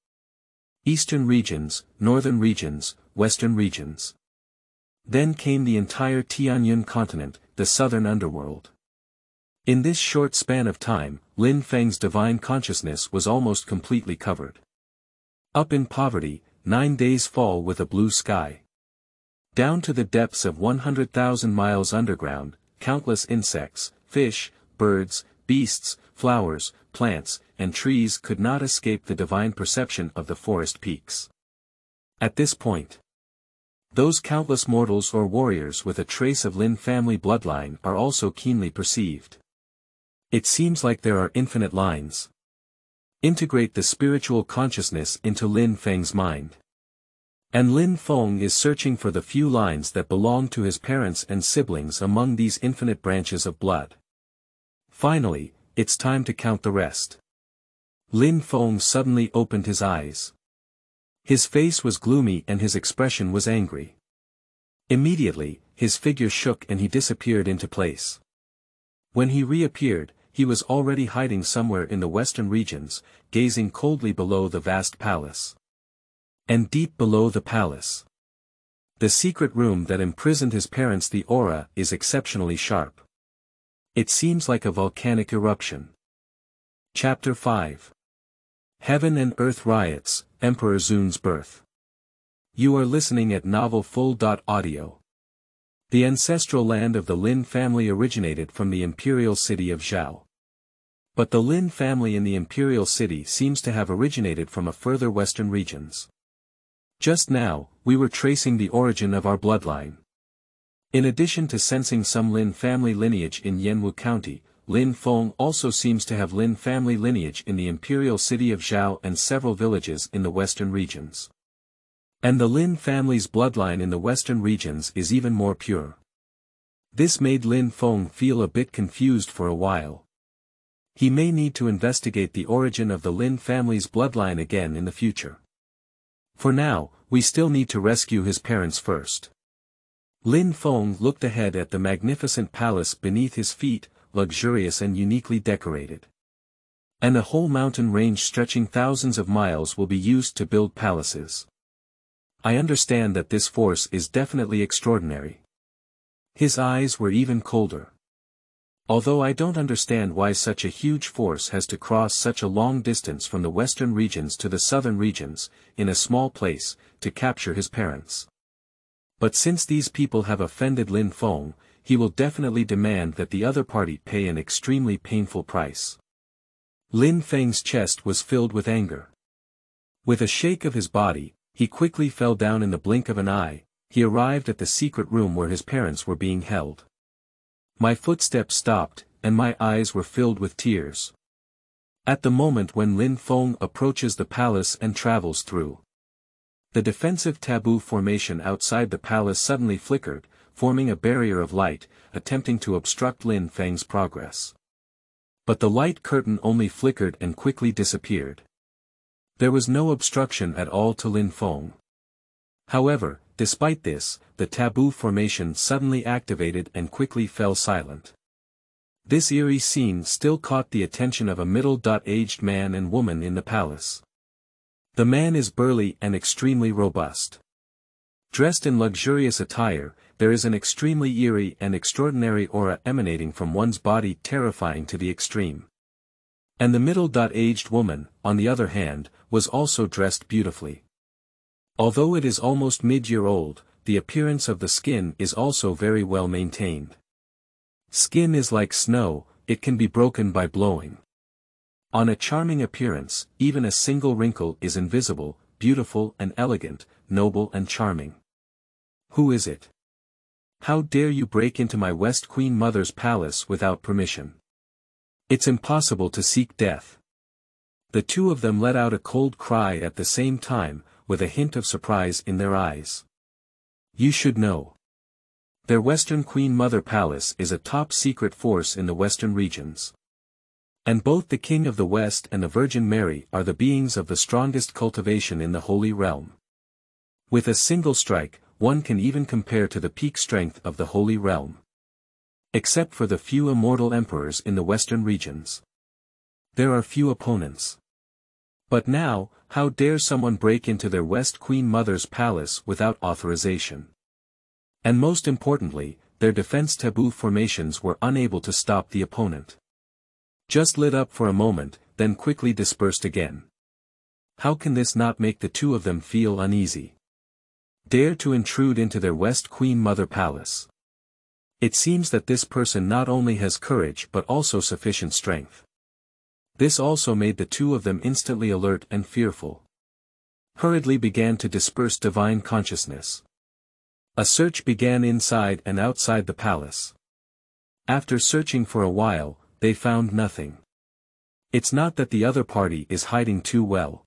Eastern regions, northern regions, western regions. Then came the entire Tianyun continent, the southern underworld. In this short span of time, Lin Feng's divine consciousness was almost completely covered. Up in poverty, 9 days fall with a blue sky. Down to the depths of 100,000 miles underground, countless insects, fish, birds, beasts, flowers, plants, and trees could not escape the divine perception of the forest peaks. At this point, those countless mortals or warriors with a trace of Lin family bloodline are also keenly perceived. It seems like there are infinite lines. Integrate the spiritual consciousness into Lin Feng's mind. And Lin Feng is searching for the few lines that belong to his parents and siblings among these infinite branches of blood. Finally, it's time to count the rest. Lin Feng suddenly opened his eyes. His face was gloomy and his expression was angry. Immediately, his figure shook and he disappeared into place. When he reappeared, he was already hiding somewhere in the western regions, gazing coldly below the vast palace. And deep below the palace, the secret room that imprisoned his parents, the aura is exceptionally sharp. It seems like a volcanic eruption. Chapter 5. Heaven and Earth Riots, Emperor Zun's Birth. You are listening at Novel Full.audio. The ancestral land of the Lin family originated from the imperial city of Zhao. But the Lin family in the imperial city seems to have originated from a further western regions. Just now, we were tracing the origin of our bloodline. In addition to sensing some Lin family lineage in Yanwu County, Lin Feng also seems to have Lin family lineage in the imperial city of Zhao and several villages in the western regions. And the Lin family's bloodline in the western regions is even more pure. This made Lin Feng feel a bit confused for a while. He may need to investigate the origin of the Lin family's bloodline again in the future. For now, we still need to rescue his parents first. Lin Feng looked ahead at the magnificent palace beneath his feet, luxurious and uniquely decorated. And a whole mountain range stretching thousands of miles will be used to build palaces. I understand that this force is definitely extraordinary. His eyes were even colder. Although I don't understand why such a huge force has to cross such a long distance from the western regions to the southern regions, in a small place, to capture his parents. But since these people have offended Lin Feng, he will definitely demand that the other party pay an extremely painful price. Lin Feng's chest was filled with anger. With a shake of his body, he quickly fell down in the blink of an eye, he arrived at the secret room where his parents were being held. My footsteps stopped, and my eyes were filled with tears. At the moment when Lin Feng approaches the palace and travels through, the defensive taboo formation outside the palace suddenly flickered, forming a barrier of light, attempting to obstruct Lin Feng's progress. But the light curtain only flickered and quickly disappeared. There was no obstruction at all to Lin Feng. However, despite this, the taboo formation suddenly activated and quickly fell silent. This eerie scene still caught the attention of a middle-aged man and woman in the palace. The man is burly and extremely robust. Dressed in luxurious attire, there is an extremely eerie and extraordinary aura emanating from one's body, terrifying to the extreme. And the middle-aged woman, on the other hand, was also dressed beautifully. Although it is almost mid-year-old, the appearance of the skin is also very well maintained. Skin is like snow, it can be broken by blowing. On a charming appearance, even a single wrinkle is invisible, beautiful and elegant, noble and charming. Who is it? How dare you break into my West Queen Mother's palace without permission? It's impossible to seek death. The two of them let out a cold cry at the same time, with a hint of surprise in their eyes. You should know. Their Western Queen Mother Palace is a top-secret force in the Western regions. And both the King of the West and the Virgin Mary are the beings of the strongest cultivation in the Holy Realm. With a single strike, one can even compare to the peak strength of the Holy Realm. Except for the few immortal emperors in the Western regions. There are few opponents. But now, how dare someone break into their West Queen Mother's palace without authorization? And most importantly, their defense taboo formations were unable to stop the opponent. Just lit up for a moment, then quickly dispersed again. How can this not make the two of them feel uneasy? Dare to intrude into their West Queen Mother Palace. It seems that this person not only has courage but also sufficient strength. This also made the two of them instantly alert and fearful. Hurriedly began to disperse divine consciousness. A search began inside and outside the palace. After searching for a while, they found nothing. It's not that the other party is hiding too well.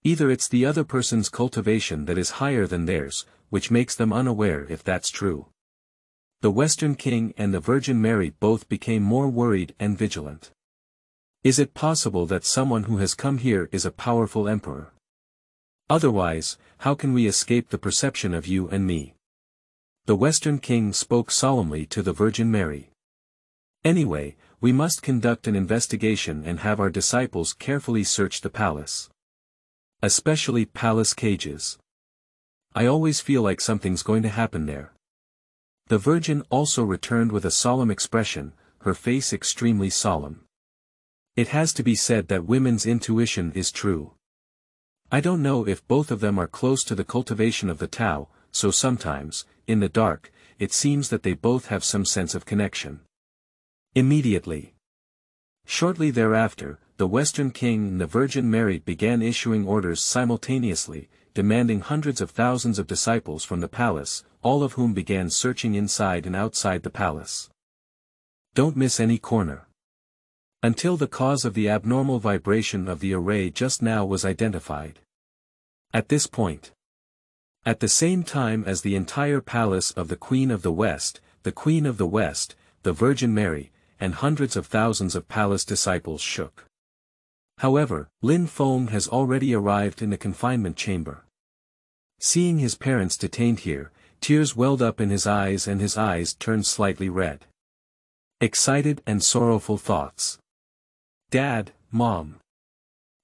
Either it's the other person's cultivation that is higher than theirs, which makes them unaware if that's true. The Western King and the Virgin Mary both became more worried and vigilant. Is it possible that someone who has come here is a powerful emperor? Otherwise, how can we escape the perception of you and me? The Western King spoke solemnly to the Virgin Mary. Anyway, we must conduct an investigation and have our disciples carefully search the palace. Especially palace cages. I always feel like something's going to happen there. The Virgin also returned with a solemn expression, her face extremely solemn. It has to be said that women's intuition is true. I don't know if both of them are close to the cultivation of the Tao, so sometimes, in the dark, it seems that they both have some sense of connection. Immediately. Shortly thereafter, the Western King and the Virgin Mary began issuing orders simultaneously, demanding hundreds of thousands of disciples from the palace, all of whom began searching inside and outside the palace. Don't miss any corner. Until the cause of the abnormal vibration of the array just now was identified. At this point. At the same time as the entire palace of the Queen of the West, the Virgin Mary, and hundreds of thousands of palace disciples shook. However, Lin Feng has already arrived in the confinement chamber. Seeing his parents detained here, tears welled up in his eyes and his eyes turned slightly red. Excited and sorrowful thoughts. Dad, Mom.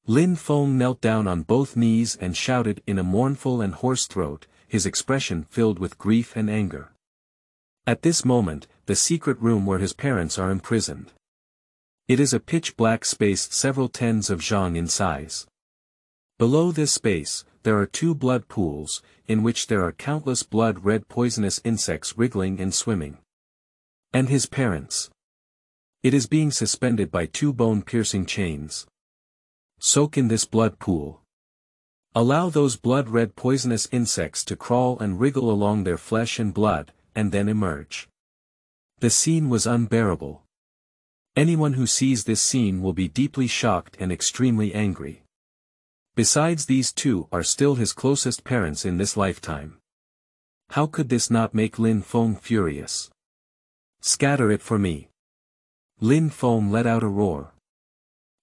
Lin Feng knelt down on both knees and shouted in a mournful and hoarse throat, his expression filled with grief and anger. At this moment, the secret room where his parents are imprisoned. It is a pitch-black space several tens of zhang in size. Below this space, there are two blood pools, in which there are countless blood-red poisonous insects wriggling and swimming. And his parents. It is being suspended by two bone-piercing chains. Soak in this blood pool. Allow those blood-red poisonous insects to crawl and wriggle along their flesh and blood, and then emerge. The scene was unbearable. Anyone who sees this scene will be deeply shocked and extremely angry. Besides, these two are still his closest parents in this lifetime. How could this not make Lin Feng furious? Scatter it for me. Lin Feng let out a roar.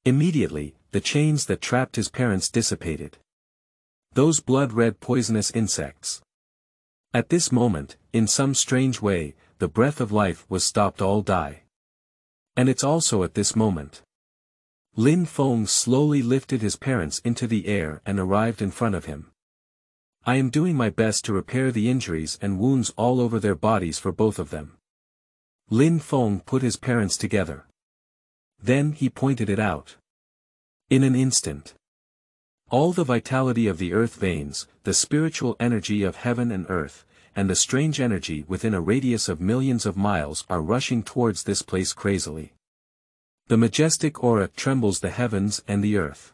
Immediately, the chains that trapped his parents dissipated. Those blood-red poisonous insects. At this moment, in some strange way, the breath of life was stopped. All die. And it's also at this moment. Lin Feng slowly lifted his parents into the air and arrived in front of him. I am doing my best to repair the injuries and wounds all over their bodies for both of them. Lin Feng put his parents together. Then he pointed it out. In an instant. All the vitality of the earth veins, the spiritual energy of heaven and earth, and the strange energy within a radius of millions of miles are rushing towards this place crazily. The majestic aura trembles the heavens and the earth.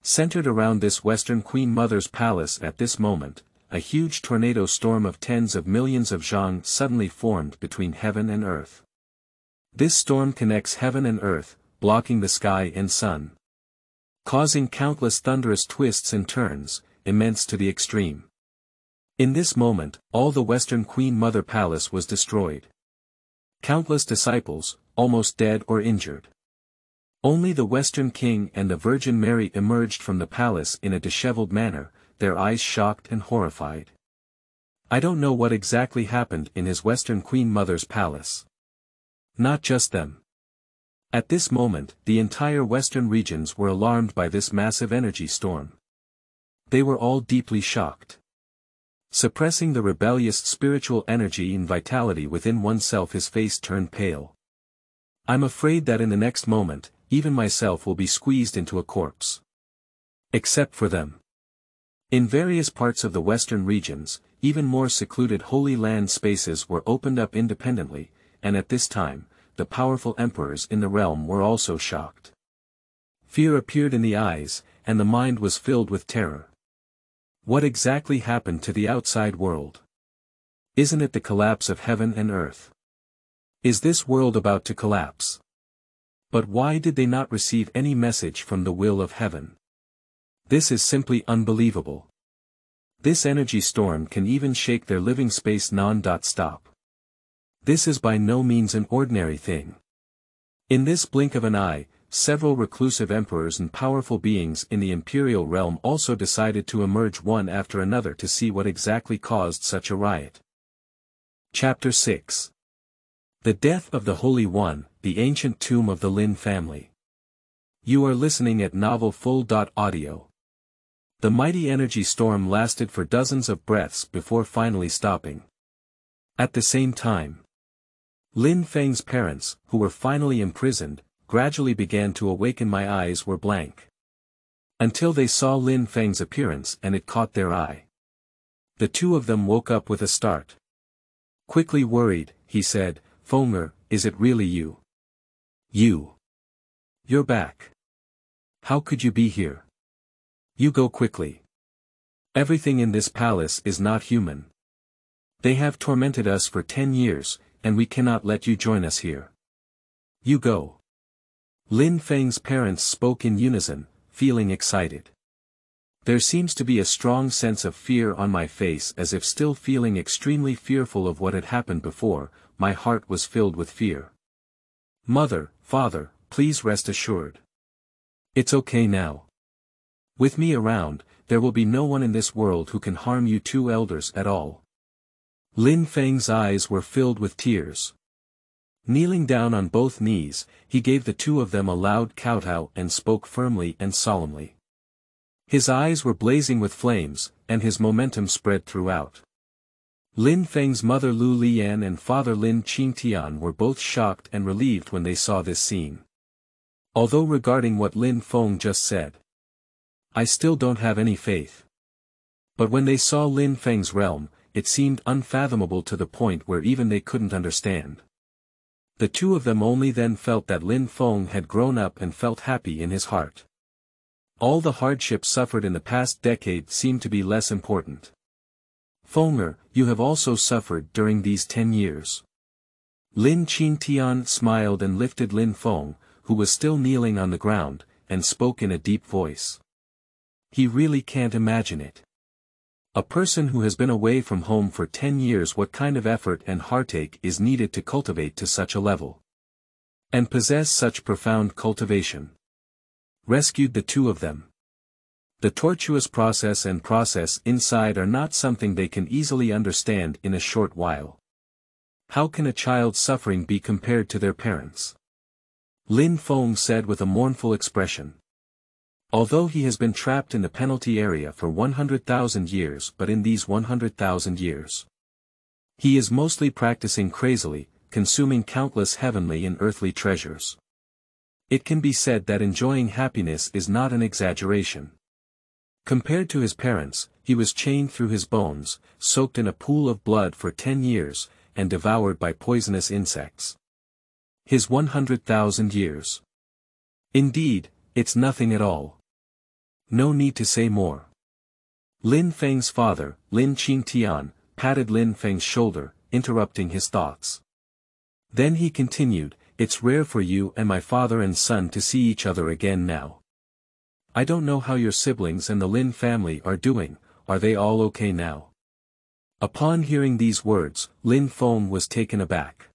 Centered around this Western Queen Mother's palace at this moment, a huge tornado storm of tens of millions of zhang suddenly formed between heaven and earth. This storm connects heaven and earth, blocking the sky and sun. Causing countless thunderous twists and turns, immense to the extreme. In this moment, all the Western Queen Mother Palace was destroyed. Countless disciples, almost dead or injured. Only the Western King and the Virgin Mary emerged from the palace in a disheveled manner, their eyes shocked and horrified. I don't know what exactly happened in his Western Queen Mother's palace. Not just them. At this moment, the entire Western regions were alarmed by this massive energy storm. They were all deeply shocked. Suppressing the rebellious spiritual energy and vitality within oneself, his face turned pale. I'm afraid that in the next moment, even myself will be squeezed into a corpse. Except for them. In various parts of the Western regions, even more secluded Holy Land spaces were opened up independently, and at this time, the powerful emperors in the realm were also shocked. Fear appeared in the eyes, and the mind was filled with terror. What exactly happened to the outside world? Isn't it the collapse of heaven and earth? Is this world about to collapse? But why did they not receive any message from the will of heaven? This is simply unbelievable. This energy storm can even shake their living space non-stop. This is by no means an ordinary thing. In this blink of an eye, several reclusive emperors and powerful beings in the imperial realm also decided to emerge one after another to see what exactly caused such a riot. Chapter 6. The Death of the Holy One, the Ancient Tomb of the Lin family. You are listening at Novel Full.audio. The mighty energy storm lasted for dozens of breaths before finally stopping. At the same time, Lin Feng's parents, who were finally imprisoned, gradually began to awaken. My eyes were blank. Until they saw Lin Feng's appearance and it caught their eye. The two of them woke up with a start. Quickly worried, he said, Fenger, is it really you? You're back. How could you be here? You go quickly. Everything in this palace is not human. They have tormented us for 10 years, and we cannot let you join us here. You go. Lin Feng's parents spoke in unison, feeling excited. There seems to be a strong sense of fear on my face, as if still feeling extremely fearful of what had happened before. My heart was filled with fear. Mother, father, please rest assured. It's okay now. With me around, there will be no one in this world who can harm you two elders at all. Lin Feng's eyes were filled with tears. Kneeling down on both knees, he gave the two of them a loud kowtow and spoke firmly and solemnly. His eyes were blazing with flames, and his momentum spread throughout. Lin Feng's mother Lu Lian and father Lin Qingtian were both shocked and relieved when they saw this scene. Although regarding what Lin Feng just said, I still don't have any faith. But when they saw Lin Feng's realm, it seemed unfathomable to the point where even they couldn't understand. The two of them only then felt that Lin Feng had grown up and felt happy in his heart. All the hardships suffered in the past decade seem to be less important. Fenger, you have also suffered during these 10 years. Lin Xi smiled and lifted Lin Feng, who was still kneeling on the ground, and spoke in a deep voice. He really can't imagine it. A person who has been away from home for 10 years, what kind of effort and heartache is needed to cultivate to such a level? And possess such profound cultivation. Rescued the two of them. The tortuous process and process inside are not something they can easily understand in a short while. How can a child's suffering be compared to their parents? Lin Feng said with a mournful expression. Although he has been trapped in the penalty area for 100,000 years, but in these 100,000 years, he is mostly practicing crazily, consuming countless heavenly and earthly treasures. It can be said that enjoying happiness is not an exaggeration. Compared to his parents, he was chained through his bones, soaked in a pool of blood for 10 years, and devoured by poisonous insects. His 100,000 years. Indeed, it's nothing at all. No need to say more. Lin Feng's father, Lin Xi, patted Lin Feng's shoulder, interrupting his thoughts. Then he continued, "It's rare for you and my father and son to see each other again now. I don't know how your siblings and the Lin family are doing, are they all okay now?" Upon hearing these words, Lin Feng was taken aback.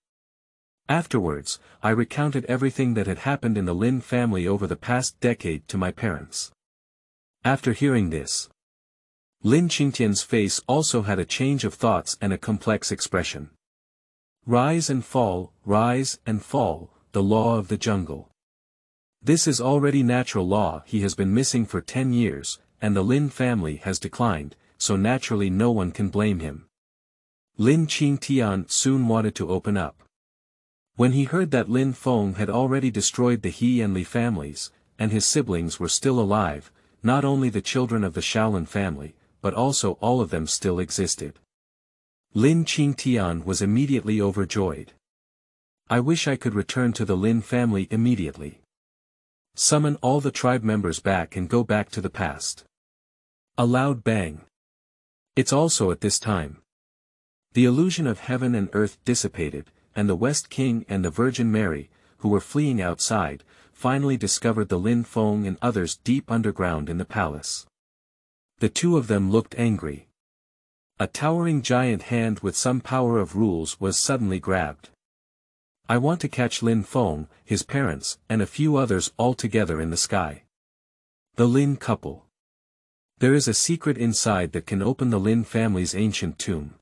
Afterwards, I recounted everything that had happened in the Lin family over the past decade to my parents. After hearing this, Lin Xingtian's face also had a change of thoughts and a complex expression. Rise and fall, the law of the jungle. This is already natural law he has been missing for 10 years, and the Lin family has declined, so naturally no one can blame him. Lin Xingtian soon wanted to open up. When he heard that Lin Feng had already destroyed the He and Li families, and his siblings were still alive, not only the children of the Shaolin family, but also all of them still existed. Lin Xingtian was immediately overjoyed. I wish I could return to the Lin family immediately. Summon all the tribe members back and go back to the past. A loud bang. It's also at this time. The illusion of heaven and earth dissipated, and the West King and the Virgin Mary, who were fleeing outside, finally discovered the Lin Feng and others deep underground in the palace. The two of them looked angry. A towering giant hand with some power of rules was suddenly grabbed. I want to catch Lin Feng, his parents, and a few others all together in the sky. The Lin couple. There is a secret inside that can open the Lin family's ancient tomb.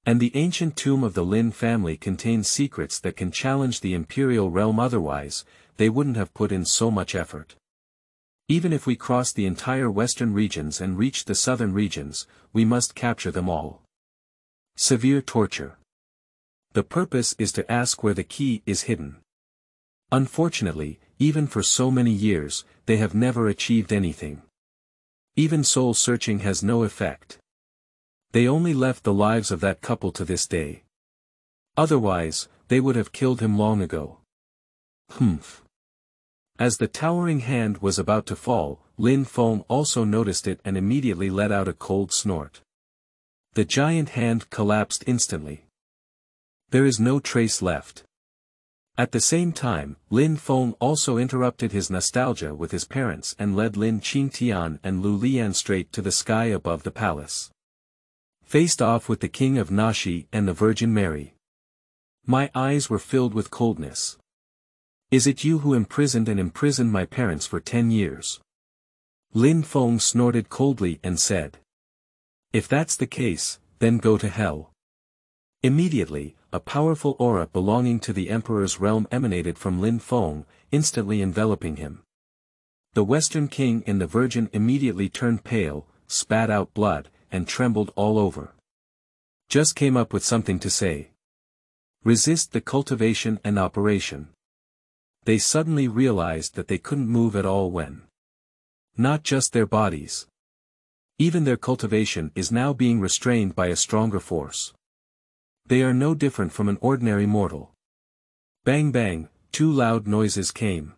And the ancient tomb of the Lin family contains secrets that can challenge the imperial realm, otherwise, they wouldn't have put in so much effort. Even if we cross the entire western regions and reach the southern regions, we must capture them all. Severe torture. The purpose is to ask where the key is hidden. Unfortunately, even for so many years, they have never achieved anything. Even soul searching has no effect. They only left the lives of that couple to this day. Otherwise, they would have killed him long ago. Humph. As the towering hand was about to fall, Lin Feng also noticed it and immediately let out a cold snort. The giant hand collapsed instantly. There is no trace left. At the same time, Lin Feng also interrupted his nostalgia with his parents and led Lin Xingtian and Lu Lian straight to the sky above the palace. Faced off with the King of Naxi and the Virgin Mary. My eyes were filled with coldness. Is it you who imprisoned my parents for 10 years? Lin Feng snorted coldly and said. If that's the case, then go to hell. Immediately, a powerful aura belonging to the Emperor's realm emanated from Lin Feng, instantly enveloping him. The Western King and the Virgin immediately turned pale, spat out blood, and trembled all over. Just came up with something to say. Resist the cultivation and operation. They suddenly realized that they couldn't move at all when. Not just their bodies. Even their cultivation is now being restrained by a stronger force. They are no different from an ordinary mortal. Bang bang, two loud noises came.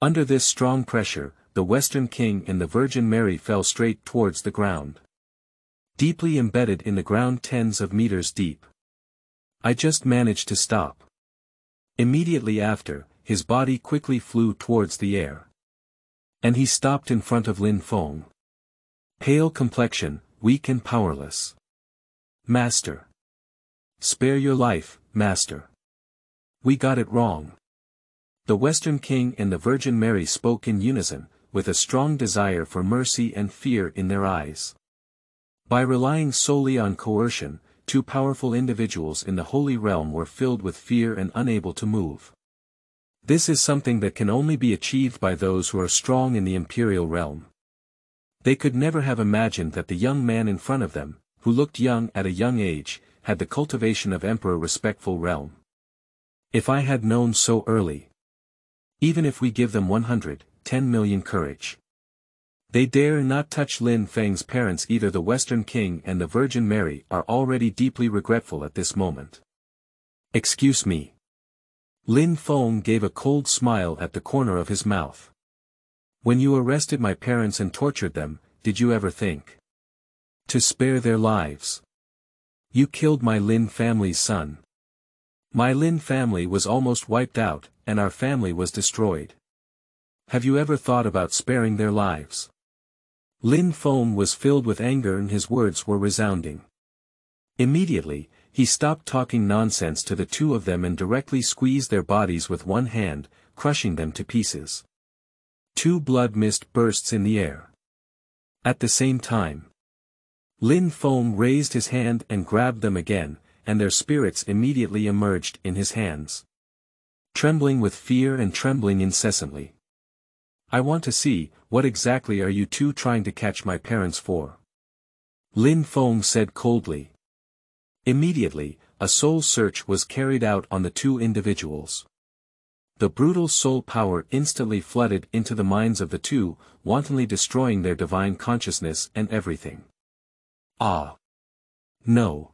Under this strong pressure, the Western King and the Virgin Mary fell straight towards the ground. Deeply embedded in the ground tens of meters deep. I just managed to stop. Immediately after, his body quickly flew towards the air. And he stopped in front of Lin Feng. Pale complexion, weak and powerless. Master. Spare your life, Master. We got it wrong. The Western King and the Virgin Mary spoke in unison, with a strong desire for mercy and fear in their eyes. By relying solely on coercion, two powerful individuals in the Holy Realm were filled with fear and unable to move. This is something that can only be achieved by those who are strong in the Imperial Realm. They could never have imagined that the young man in front of them, who looked young at a young age, had the cultivation of Emperor-respectful realm. If I had known so early. Even if we give them 110 million courage. They dare not touch Lin Feng's parents. Either the Western King and the Virgin Mary are already deeply regretful at this moment. Excuse me. Lin Feng gave a cold smile at the corner of his mouth. When you arrested my parents and tortured them, did you ever think to spare their lives? You killed my Lin family's son. My Lin family was almost wiped out, and our family was destroyed. Have you ever thought about sparing their lives? Lin Feng was filled with anger and his words were resounding. Immediately, he stopped talking nonsense to the two of them and directly squeezed their bodies with one hand, crushing them to pieces. Two blood mist bursts in the air. At the same time, Lin Feng raised his hand and grabbed them again, and their spirits immediately emerged in his hands. Trembling with fear and trembling incessantly. I want to see, what exactly are you two trying to catch my parents for? Lin Feng said coldly. Immediately, a soul search was carried out on the two individuals. The brutal soul power instantly flooded into the minds of the two, wantonly destroying their divine consciousness and everything. Ah. No.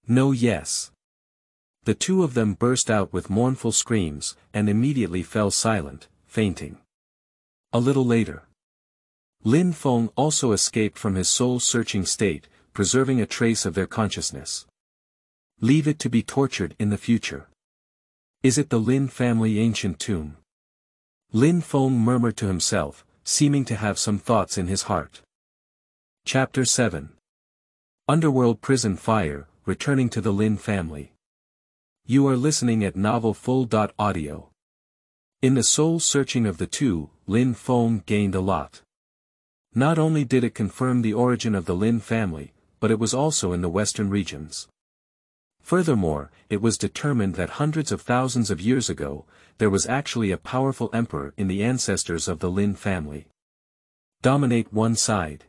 No, yes. The two of them burst out with mournful screams, and immediately fell silent, fainting. A little later, Lin Feng also escaped from his soul-searching state, preserving a trace of their consciousness. Leave it to be tortured in the future. Is it the Lin family ancient tomb? Lin Feng murmured to himself, seeming to have some thoughts in his heart. Chapter 7. Underworld Prison Fire, Returning to the Lin Family. You are listening at Novel Full.audio. In the soul-searching of the two, Lin Feng gained a lot. Not only did it confirm the origin of the Lin family, but it was also in the western regions. Furthermore, it was determined that hundreds of thousands of years ago, there was actually a powerful emperor in the ancestors of the Lin family. Dominate one side.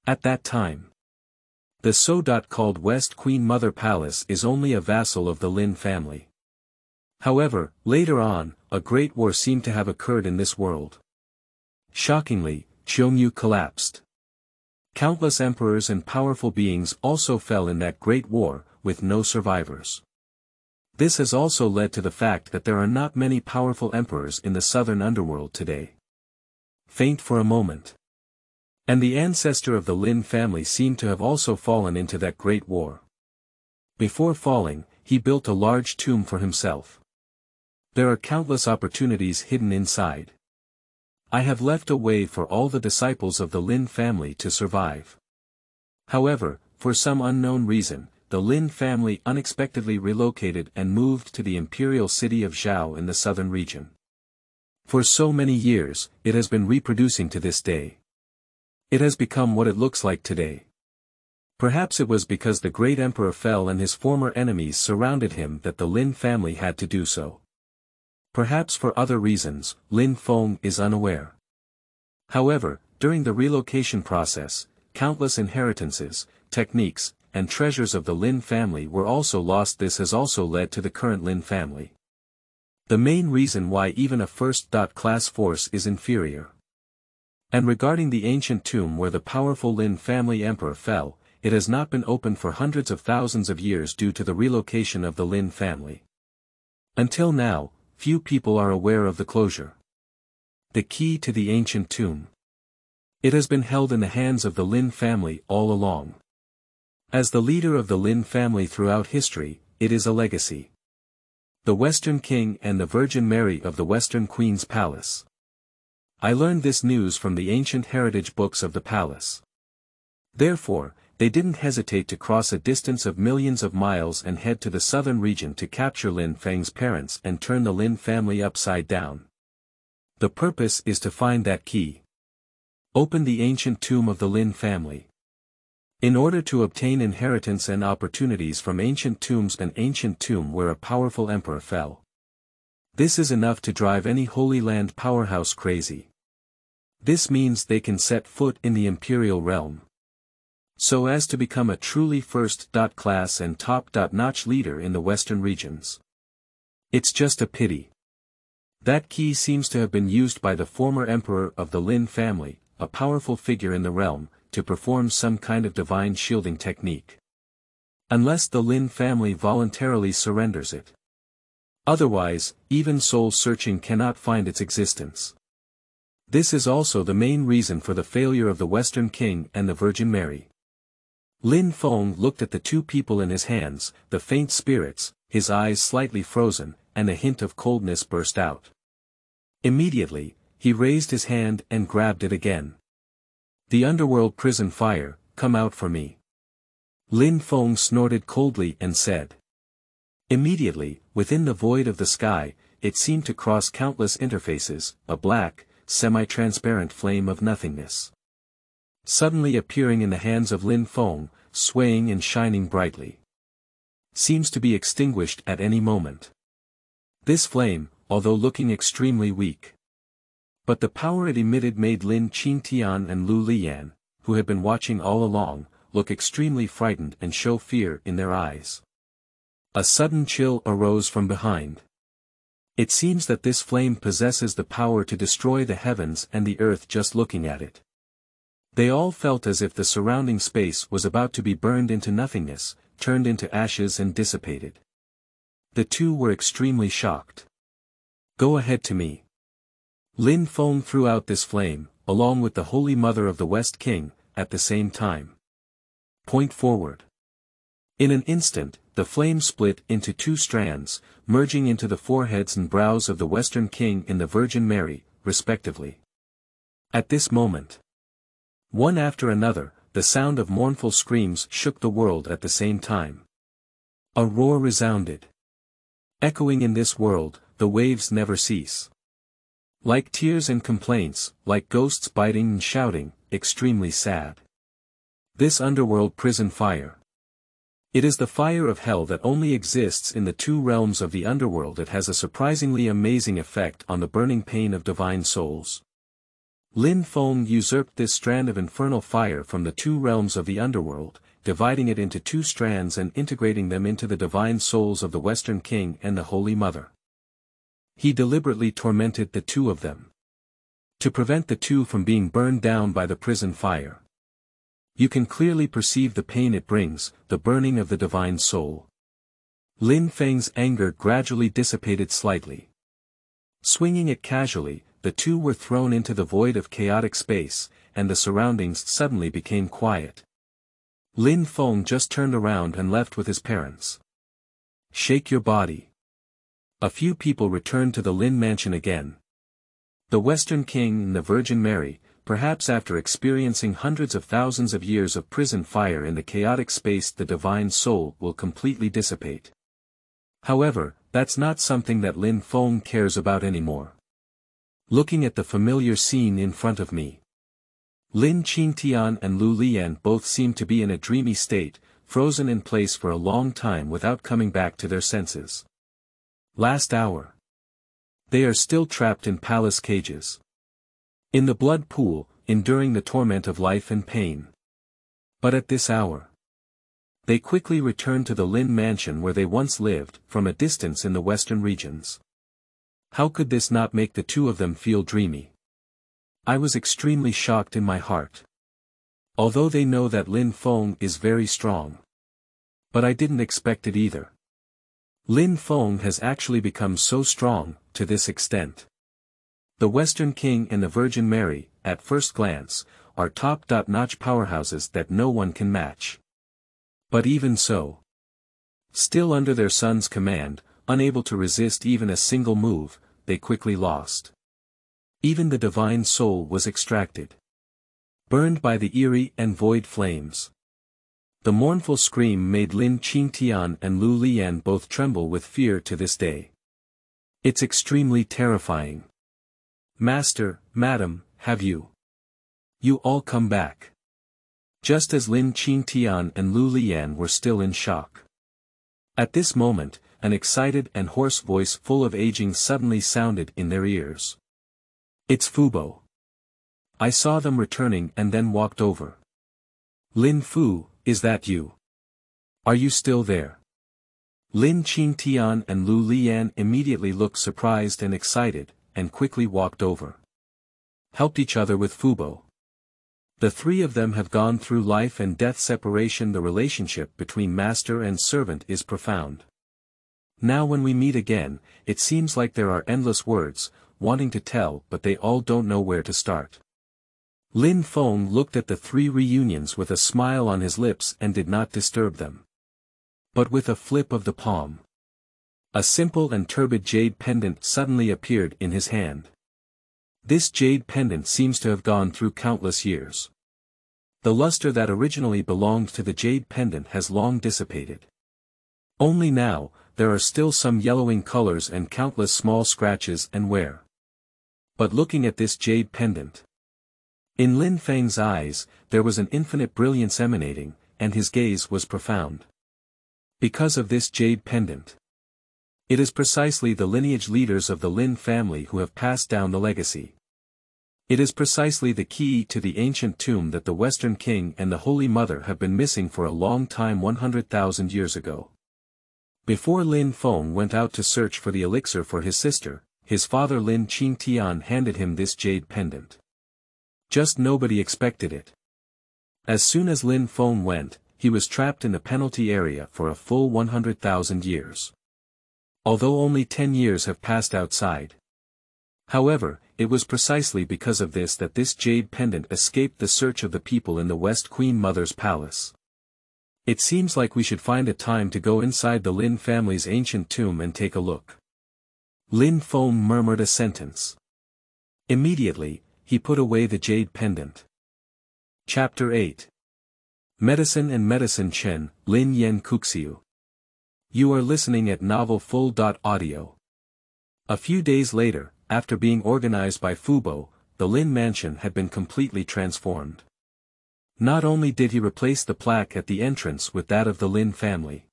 At that time, the so-called West Queen Mother Palace is only a vassal of the Lin family. However, later on, a great war seemed to have occurred in this world. Shockingly, Qiongyu collapsed. Countless emperors and powerful beings also fell in that great war, with no survivors. This has also led to the fact that there are not many powerful emperors in the southern underworld today. Faint for a moment. And the ancestor of the Lin family seemed to have also fallen into that great war. Before falling, he built a large tomb for himself. There are countless opportunities hidden inside. I have left a way for all the disciples of the Lin family to survive. However, for some unknown reason, the Lin family unexpectedly relocated and moved to the imperial city of Zhao in the southern region. For so many years, it has been reproducing to this day. It has become what it looks like today. Perhaps it was because the great emperor fell and his former enemies surrounded him that the Lin family had to do so. Perhaps for other reasons, Lin Feng is unaware. However, during the relocation process, countless inheritances, techniques, and treasures of the Lin family were also lost. This has also led to the current Lin family. The main reason why even a first-class force is inferior. And regarding the ancient tomb where the powerful Lin family emperor fell, it has not been opened for hundreds of thousands of years due to the relocation of the Lin family. Until now, few people are aware of the closure. The key to the ancient tomb. It has been held in the hands of the Lin family all along. As the leader of the Lin family throughout history, it is a legacy. The Western King and the Virgin Mary of the Western Queen's Palace. I learned this news from the ancient heritage books of the palace. Therefore, they didn't hesitate to cross a distance of millions of miles and head to the southern region to capture Lin Feng's parents and turn the Lin family upside down. The purpose is to find that key. Open the ancient tomb of the Lin family. In order to obtain inheritance and opportunities from ancient tombs, an ancient tomb where a powerful emperor fell. This is enough to drive any Holy Land powerhouse crazy. This means they can set foot in the imperial realm. So as to become a truly first-class and top-notch leader in the western regions. It's just a pity. That key seems to have been used by the former emperor of the Lin family, a powerful figure in the realm, to perform some kind of divine shielding technique. Unless the Lin family voluntarily surrenders it. Otherwise, even soul-searching cannot find its existence. This is also the main reason for the failure of the Western King and the Virgin Mary. Lin Feng looked at the two people in his hands, the faint spirits, his eyes slightly frozen, and a hint of coldness burst out. Immediately, he raised his hand and grabbed it again. The underworld prison fire, come out for me. Lin Feng snorted coldly and said. Immediately, within the void of the sky, it seemed to cross countless interfaces, a black, semi-transparent flame of nothingness. Suddenly appearing in the hands of Lin Feng, swaying and shining brightly. Seems to be extinguished at any moment. This flame, although looking extremely weak. But the power it emitted made Lin Qingtian and Lu Liyan, who had been watching all along, look extremely frightened and show fear in their eyes. A sudden chill arose from behind. It seems that this flame possesses the power to destroy the heavens and the earth just looking at it. They all felt as if the surrounding space was about to be burned into nothingness, turned into ashes and dissipated. The two were extremely shocked. Go ahead to me. Lin Feng threw out this flame, along with the Holy Mother of the West King, at the same time. Point forward. In an instant, the flame split into two strands, merging into the foreheads and brows of the Western King and the Virgin Mary, respectively. At this moment, one after another, the sound of mournful screams shook the world at the same time. A roar resounded. Echoing in this world, the waves never cease. Like tears and complaints, like ghosts biting and shouting, extremely sad. This underworld prison fire. It is the fire of hell that only exists in the two realms of the underworld. It has a surprisingly amazing effect on the burning pain of divine souls. Lin Feng usurped this strand of infernal fire from the two realms of the underworld, dividing it into two strands and integrating them into the divine souls of the Western King and the Holy Mother. He deliberately tormented the two of them. To prevent the two from being burned down by the prison fire. You can clearly perceive the pain it brings, the burning of the divine soul. Lin Feng's anger gradually dissipated slightly. Swinging it casually, the two were thrown into the void of chaotic space, and the surroundings suddenly became quiet. Lin Feng just turned around and left with his parents. Shake your body. A few people returned to the Lin mansion again. The Western King and the Virgin Mary, perhaps after experiencing hundreds of thousands of years of prison fire in the chaotic space, the divine soul will completely dissipate. However, that's not something that Lin Feng cares about anymore. Looking at the familiar scene in front of me. Lin Qingtian and Lu Liyan both seem to be in a dreamy state, frozen in place for a long time without coming back to their senses. Last hour. They are still trapped in palace cages. In the blood pool, enduring the torment of life and pain. But at this hour, they quickly return to the Lin mansion where they once lived, from a distance in the western regions. How could this not make the two of them feel dreamy? I was extremely shocked in my heart. Although they know that Lin Feng is very strong. But I didn't expect it either. Lin Feng has actually become so strong, to this extent. The Western King and the Virgin Mary, at first glance, are top-notch powerhouses that no one can match. But even so, still under their son's command, unable to resist even a single move, they quickly lost. Even the divine soul was extracted, burned by the eerie and void flames. The mournful scream made Lin Xi and Lu Lian both tremble with fear to this day. It's extremely terrifying. Master, Madam, have you all come back? Just as Lin Xi and Lu Lian were still in shock. At this moment, an excited and hoarse voice full of aging suddenly sounded in their ears. It's Fubo. I saw them returning and then walked over. Lin Fu, is that you? Are you still there? Lin Xi and Lu Lian immediately looked surprised and excited, and quickly walked over. Helped each other with Fubo. The three of them have gone through life and death separation. The relationship between master and servant is profound. Now when we meet again, it seems like there are endless words, wanting to tell but they all don't know where to start. Lin Feng looked at the three reunions with a smile on his lips and did not disturb them. But with a flip of the palm, a simple and turbid jade pendant suddenly appeared in his hand. This jade pendant seems to have gone through countless years. The luster that originally belonged to the jade pendant has long dissipated. Only now, there are still some yellowing colors and countless small scratches and wear. But looking at this jade pendant, in Lin Feng's eyes, there was an infinite brilliance emanating, and his gaze was profound. Because of this jade pendant, it is precisely the lineage leaders of the Lin family who have passed down the legacy. It is precisely the key to the ancient tomb that the Western King and the Holy Mother have been missing for a long time 100,000 years ago. Before Lin Feng went out to search for the elixir for his sister, his father Lin Xi handed him this jade pendant. Just nobody expected it. As soon as Lin Feng went, he was trapped in the penalty area for a full 100,000 years. Although only 10 years have passed outside. However, it was precisely because of this that this jade pendant escaped the search of the people in the West Queen Mother's palace. It seems like we should find a time to go inside the Lin family's ancient tomb and take a look. Lin Feng murmured a sentence. Immediately, he put away the jade pendant. Chapter 8. Medicine and Medicine Chen, Lin Yen Kuxiu. You are listening at Novel Full.audio. A few days later, after being organized by Fubo, the Lin mansion had been completely transformed. Not only did he replace the plaque at the entrance with that of the Lin family.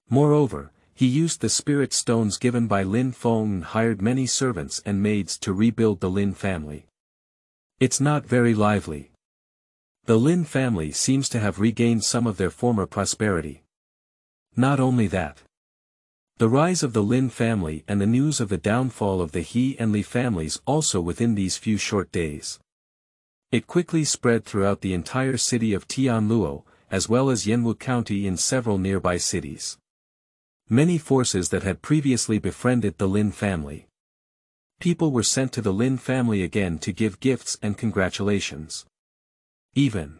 Moreover, he used the spirit stones given by Lin Feng and hired many servants and maids to rebuild the Lin family. It's not very lively. The Lin family seems to have regained some of their former prosperity. Not only that. The rise of the Lin family and the news of the downfall of the He and Li families also within these few short days. It quickly spread throughout the entire city of Tianluo, as well as Yanwu County in several nearby cities. Many forces that had previously befriended the Lin family. People were sent to the Lin family again to give gifts and congratulations. Even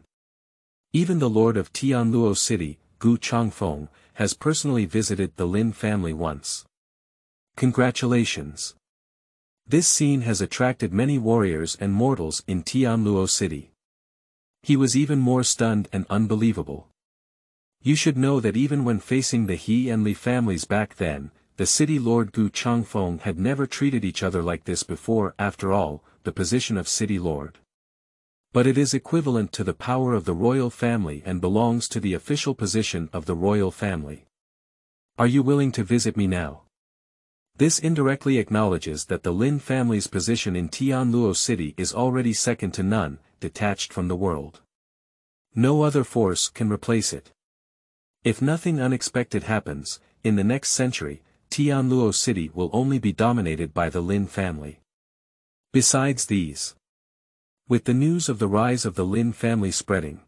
the Lord of Tianluo City, Gu Changfeng, has personally visited the Lin family once. Congratulations. This scene has attracted many warriors and mortals in Tianluo City. He was even more stunned and unbelievable. You should know that even when facing the He and Li families back then, the city lord Gu Changfeng had never treated each other like this before. After all, the position of city lord. But it is equivalent to the power of the royal family and belongs to the official position of the royal family. Are you willing to visit me now? This indirectly acknowledges that the Lin family's position in Tianluo City is already second to none, detached from the world. No other force can replace it. If nothing unexpected happens, in the next century, Tianluo City will only be dominated by the Lin family. Besides these, with the news of the rise of the Lin family spreading,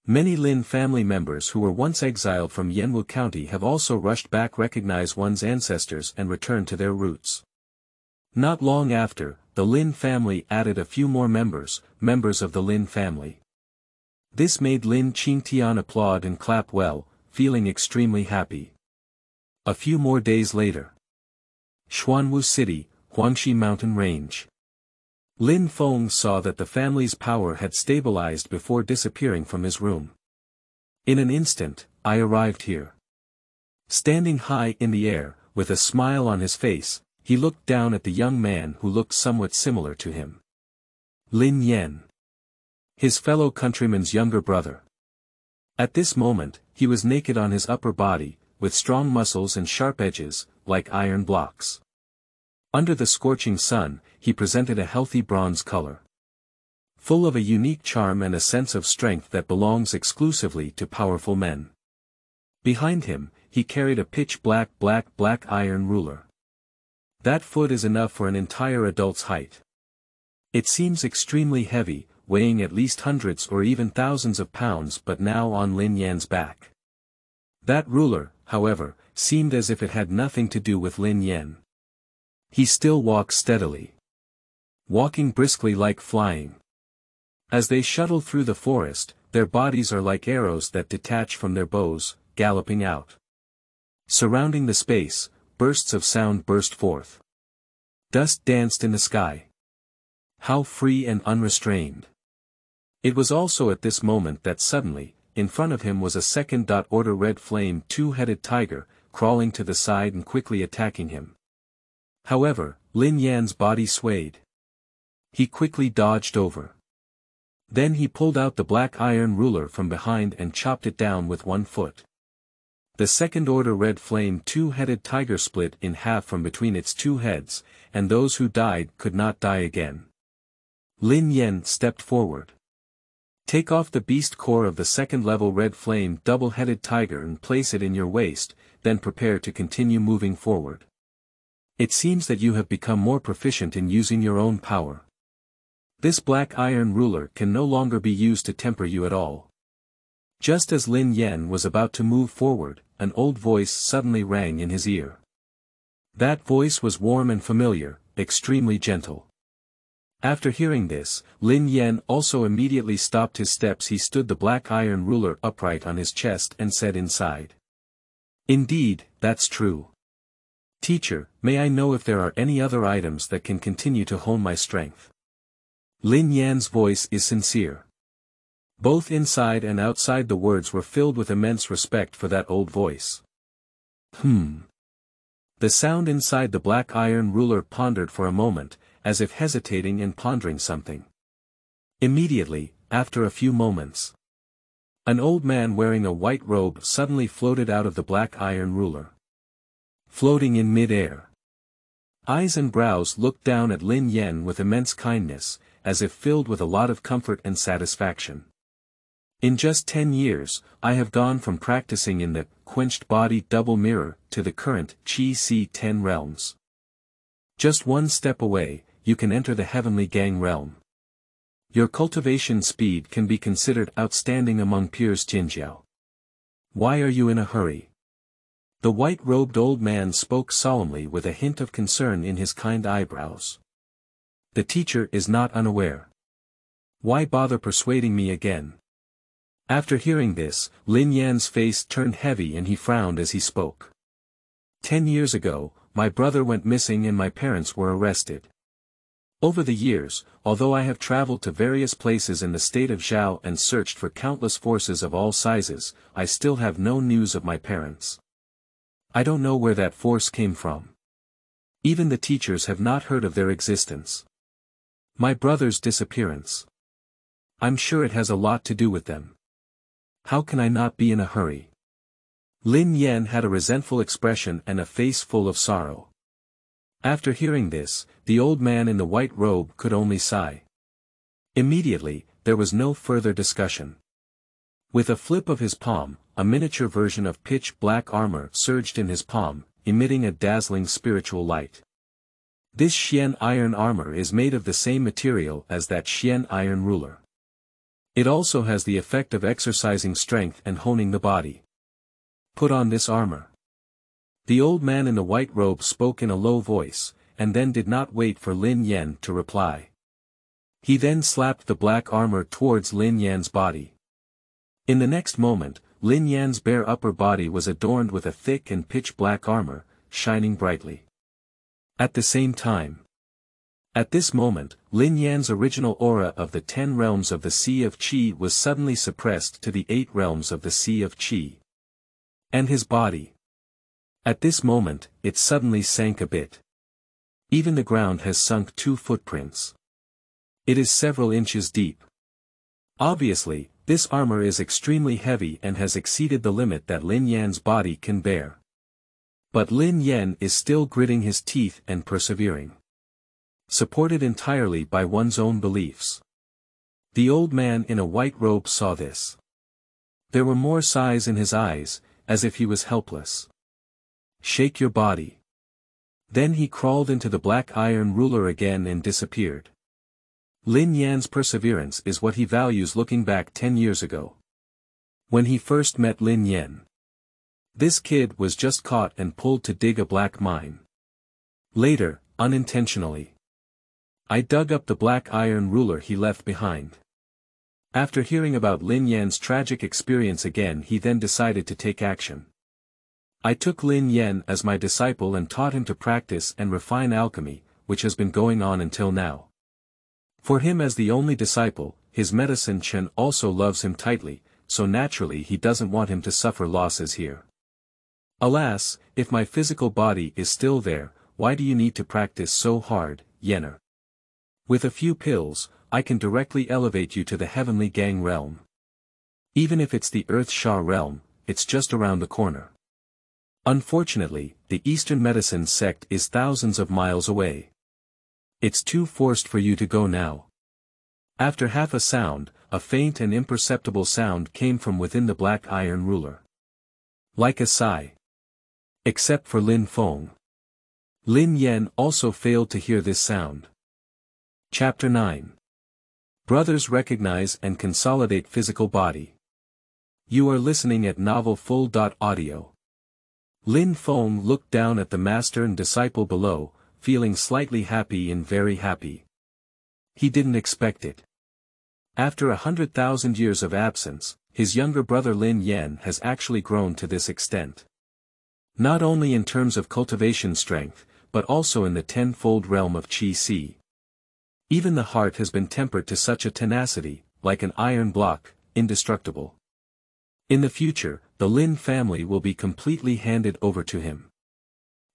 many Lin family members who were once exiled from Yanwu County have also rushed back, recognize one's ancestors and return to their roots. Not long after, the Lin family added a few more members of the Lin family. This made Lin Qingtian applaud and clap well, feeling extremely happy. A few more days later. Xuanwu City, Huangxi Mountain Range. Lin Feng saw that the family's power had stabilized before disappearing from his room. In an instant, I arrived here. Standing high in the air, with a smile on his face, he looked down at the young man who looked somewhat similar to him. Lin Yan. His fellow countryman's younger brother. At this moment, he was naked on his upper body, with strong muscles and sharp edges, like iron blocks. Under the scorching sun, he presented a healthy bronze color. Full of a unique charm and a sense of strength that belongs exclusively to powerful men. Behind him, he carried a pitch black iron ruler. That foot is enough for an entire adult's height. It seems extremely heavy, weighing at least hundreds or even thousands of pounds, but now on Lin Yan's back. That ruler, however, seemed as if it had nothing to do with Lin Yan. He still walks steadily. Walking briskly like flying. As they shuttle through the forest, their bodies are like arrows that detach from their bows, galloping out. Surrounding the space, bursts of sound burst forth. Dust danced in the sky. How free and unrestrained. It was also at this moment that suddenly, in front of him was a second-order red flame two-headed tiger, crawling to the side and quickly attacking him. However, Lin Yan's body swayed. He quickly dodged over. Then he pulled out the black iron ruler from behind and chopped it down with one foot. The second-order red flame two-headed tiger split in half from between its two heads, and those who died could not die again. Lin Yan stepped forward. Take off the beast core of the second-level red flame double-headed tiger and place it in your waist, then prepare to continue moving forward. It seems that you have become more proficient in using your own power. This black iron ruler can no longer be used to temper you at all. Just as Lin Yan was about to move forward, an old voice suddenly rang in his ear. That voice was warm and familiar, extremely gentle. After hearing this, Lin Yan also immediately stopped his steps. He stood the black iron ruler upright on his chest and said inside. Indeed, that's true. Teacher, may I know if there are any other items that can continue to hone my strength? Lin Yan's voice is sincere. Both inside and outside the words were filled with immense respect for that old voice. The sound inside the black iron ruler pondered for a moment, as if hesitating and pondering something. Immediately, after a few moments, an old man wearing a white robe suddenly floated out of the black iron ruler. Floating in mid-air. Eyes and brows looked down at Lin Yan with immense kindness, as if filled with a lot of comfort and satisfaction. In just 10 years, I have gone from practicing in the quenched body double mirror to the current Qi C10 realms. Just one step away, you can enter the heavenly gang realm. Your cultivation speed can be considered outstanding among peers. Jinjiao. Why are you in a hurry? The white-robed old man spoke solemnly with a hint of concern in his kind eyebrows. The teacher is not unaware. Why bother persuading me again? After hearing this, Lin Yan's face turned heavy and he frowned as he spoke. 10 years ago, my brother went missing and my parents were arrested. Over the years, although I have traveled to various places in the state of Zhao and searched for countless forces of all sizes, I still have no news of my parents. I don't know where that force came from. Even the teachers have not heard of their existence. My brother's disappearance. I'm sure it has a lot to do with them. How can I not be in a hurry? Lin Yan had a resentful expression and a face full of sorrow. After hearing this, the old man in the white robe could only sigh. Immediately, there was no further discussion. With a flip of his palm, a miniature version of pitch-black armor surged in his palm, emitting a dazzling spiritual light. This Xian iron armor is made of the same material as that Xian iron ruler. It also has the effect of exercising strength and honing the body. Put on this armor. The old man in the white robe spoke in a low voice, and then did not wait for Lin Yan to reply. He then slapped the black armor towards Lin Yan's body. In the next moment, Lin Yan's bare upper body was adorned with a thick and pitch-black armor, shining brightly. At the same time, at this moment, Lin Yan's original aura of the 10 realms of the Sea of Qi was suddenly suppressed to the 8 realms of the Sea of Qi. And his body. At this moment, it suddenly sank a bit. Even the ground has sunk 2 footprints. It is several inches deep. Obviously, this armor is extremely heavy and has exceeded the limit that Lin Yan's body can bear. But Lin Yan is still gritting his teeth and persevering. Supported entirely by one's own beliefs. The old man in a white robe saw this. There were more sighs in his eyes, as if he was helpless. Shake your body. Then he crawled into the black iron ruler again and disappeared. Lin Yan's perseverance is what he values looking back 10 years ago. When he first met Lin Yan. This kid was just caught and pulled to dig a black mine. Later, unintentionally, I dug up the black iron ruler he left behind. After hearing about Lin Yan's tragic experience again, he then decided to take action. I took Lin Yan as my disciple and taught him to practice and refine alchemy, which has been going on until now. For him as the only disciple, his medicine Chen also loves him tightly, so naturally he doesn't want him to suffer losses here. Alas, if my physical body is still there, why do you need to practice so hard, Yenner? With a few pills, I can directly elevate you to the heavenly gang realm. Even if it's the Earth Sha realm, it's just around the corner. Unfortunately, the Eastern medicine sect is thousands of miles away. It's too forced for you to go now. After half a sound, a faint and imperceptible sound came from within the black iron ruler. Like a sigh. Except for Lin Feng. Lin Yan also failed to hear this sound. Chapter 9. Brothers recognize and consolidate physical body. You are listening at Novel Full.audio. Lin Feng looked down at the master and disciple below, feeling slightly happy and very happy. He didn't expect it. After 100,000 years of absence, his younger brother Lin Yan has actually grown to this extent. Not only in terms of cultivation strength, but also in the tenfold realm of Qi Si. Even the heart has been tempered to such a tenacity, like an iron block, indestructible. In the future, the Lin family will be completely handed over to him.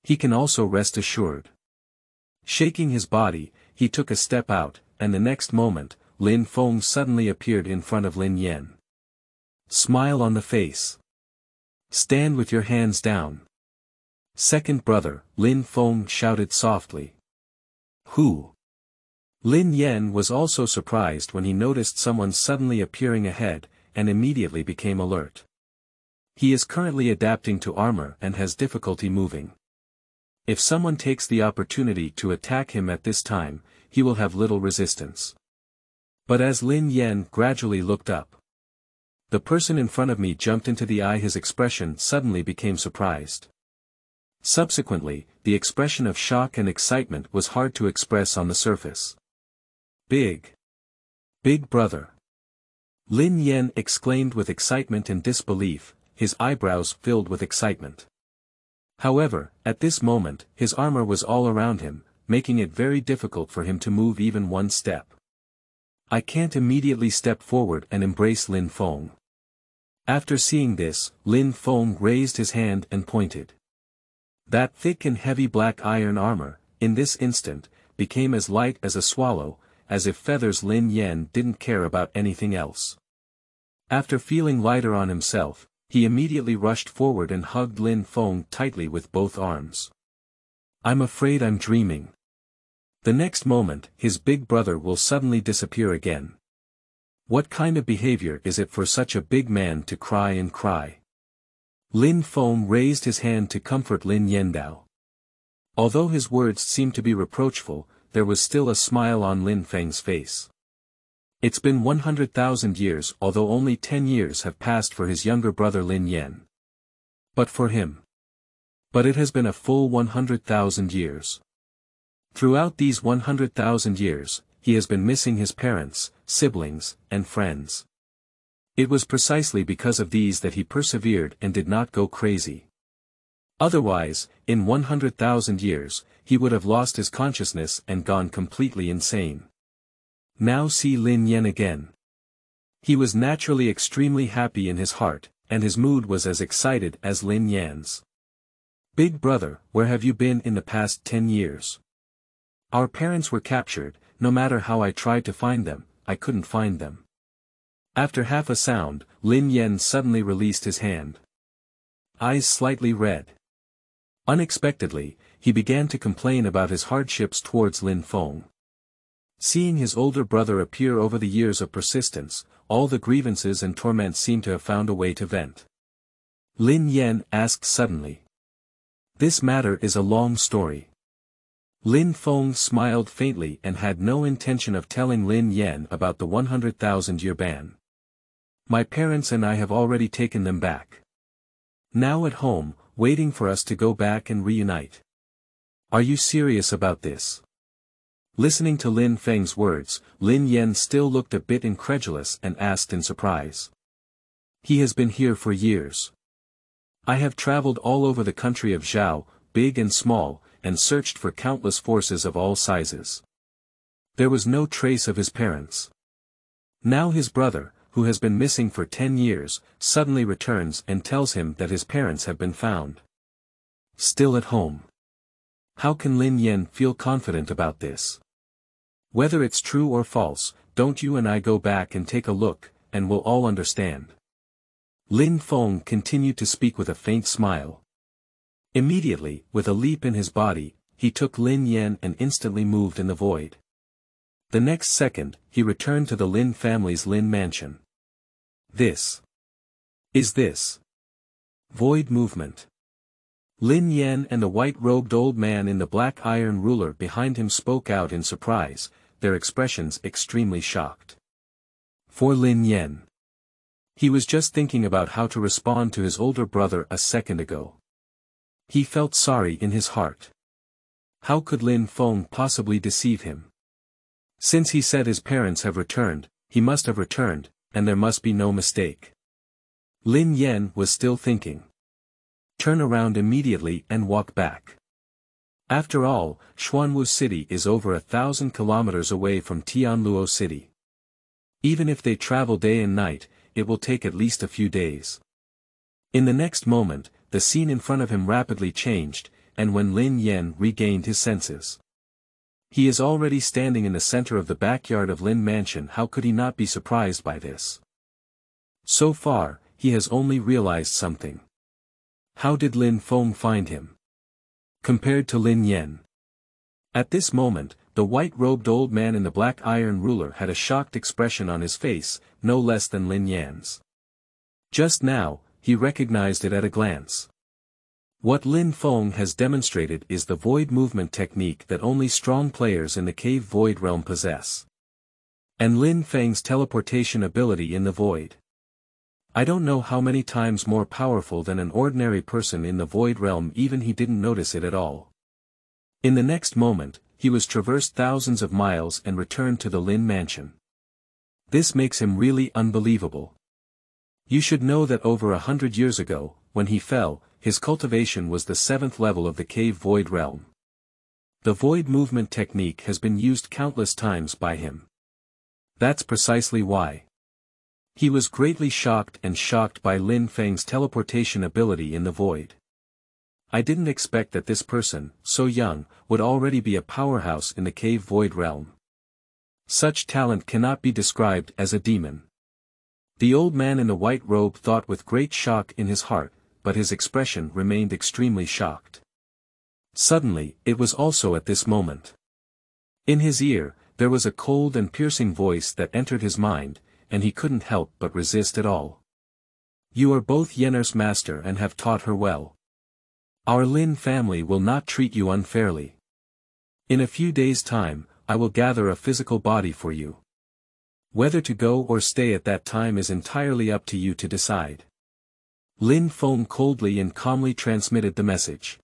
He can also rest assured. Shaking his body, he took a step out, and the next moment, Lin Feng suddenly appeared in front of Lin Yan. Smile on the face. Stand with your hands down. Second brother, Lin Feng shouted softly. Who? Lin Yan was also surprised when he noticed someone suddenly appearing ahead, and immediately became alert. He is currently adapting to armor and has difficulty moving. If someone takes the opportunity to attack him at this time, he will have little resistance. But as Lin Yan gradually looked up, the person in front of me jumped into the eye. His expression suddenly became surprised. Subsequently, the expression of shock and excitement was hard to express on the surface. Big brother. Lin Yan exclaimed with excitement and disbelief, his eyebrows filled with excitement. However, at this moment, his armor was all around him, making it very difficult for him to move even one step. I can't immediately step forward and embrace Lin Feng. After seeing this, Lin Feng raised his hand and pointed. That thick and heavy black iron armor, in this instant, became as light as a swallow, as if feathers. Lin Yan didn't care about anything else. After feeling lighter on himself, he immediately rushed forward and hugged Lin Feng tightly with both arms. I'm afraid I'm dreaming. The next moment, his big brother will suddenly disappear again. What kind of behavior is it for such a big man to cry and cry? Lin Feng raised his hand to comfort Lin Yendao. Although his words seemed to be reproachful, there was still a smile on Lin Feng's face. It's been 100,000 years, although only 10 years have passed for his younger brother Lin Yan. But for him. But it has been a full 100,000 years. Throughout these 100,000 years, he has been missing his parents, siblings, and friends. It was precisely because of these that he persevered and did not go crazy. Otherwise, in 100,000 years, he would have lost his consciousness and gone completely insane. Now see Lin Yan again. He was naturally extremely happy in his heart, and his mood was as excited as Lin Yan's. "Big brother, where have you been in the past 10 years? Our parents were captured, no matter how I tried to find them, I couldn't find them." After half a sound, Lin Yan suddenly released his hand. Eyes slightly red. Unexpectedly, he began to complain about his hardships towards Lin Feng. Seeing his older brother appear over the years of persistence, all the grievances and torments seemed to have found a way to vent. Lin Yan asked suddenly. "This matter is a long story." Lin Feng smiled faintly and had no intention of telling Lin Yan about the 100,000-year ban. "My parents and I have already taken them back. Now at home, waiting for us to go back and reunite." "Are you serious about this?" Listening to Lin Feng's words, Lin Yan still looked a bit incredulous and asked in surprise. "He has been here for years. I have traveled all over the country of Zhao, big and small, and searched for countless forces of all sizes. There was no trace of his parents. Now his brother, who has been missing for 10 years, suddenly returns and tells him that his parents have been found. Still at home. How can Lin Yan feel confident about this? Whether it's true or false, don't you and I go back and take a look, and we'll all understand." Lin Feng continued to speak with a faint smile. Immediately, with a leap in his body, he took Lin Yan and instantly moved in the void. The next second, he returned to the Lin family's Lin mansion. This void movement. Lin Yan and the white-robed old man in the black iron ruler behind him spoke out in surprise, their expressions extremely shocked. For Lin Yan. He was just thinking about how to respond to his older brother a second ago. He felt sorry in his heart. How could Lin Feng possibly deceive him? Since he said his parents have returned, he must have returned, and there must be no mistake. Lin Yan was still thinking. Turn around immediately and walk back. After all, Xuanwu City is over 1,000 kilometers away from Tianluo City. Even if they travel day and night, it will take at least a few days. In the next moment, the scene in front of him rapidly changed, and when Lin Yan regained his senses. He is already standing in the center of the backyard of Lin Mansion. How could he not be surprised by this? So far, he has only realized something. How did Lin Feng find him? Compared to Lin Yan. At this moment, the white-robed old man in the black iron ruler had a shocked expression on his face, no less than Lin Yan's. Just now, he recognized it at a glance. What Lin Feng has demonstrated is the void movement technique that only strong players in the cave void realm possess. And Lin Feng's teleportation ability in the void. I don't know how many times more powerful than an ordinary person in the void realm. Even he didn't notice it at all. In the next moment, he was traversed thousands of miles and returned to the Lin mansion. This makes him really unbelievable. You should know that over 100 years ago, when he fell, his cultivation was the 7th level of the cave void realm. The void movement technique has been used countless times by him. That's precisely why. He was greatly shocked by Lin Feng's teleportation ability in the void. I didn't expect that this person, so young, would already be a powerhouse in the cave void realm. Such talent cannot be described as a demon. The old man in the white robe thought with great shock in his heart, but his expression remained extremely shocked. Suddenly, it was also at this moment. In his ear, there was a cold and piercing voice that entered his mind, and he couldn't help but resist it all. You are both Yenner's master and have taught her well. Our Lin family will not treat you unfairly. In a few days' time, I will gather a physical body for you. Whether to go or stay at that time is entirely up to you to decide. Lin Feng coldly and calmly transmitted the message.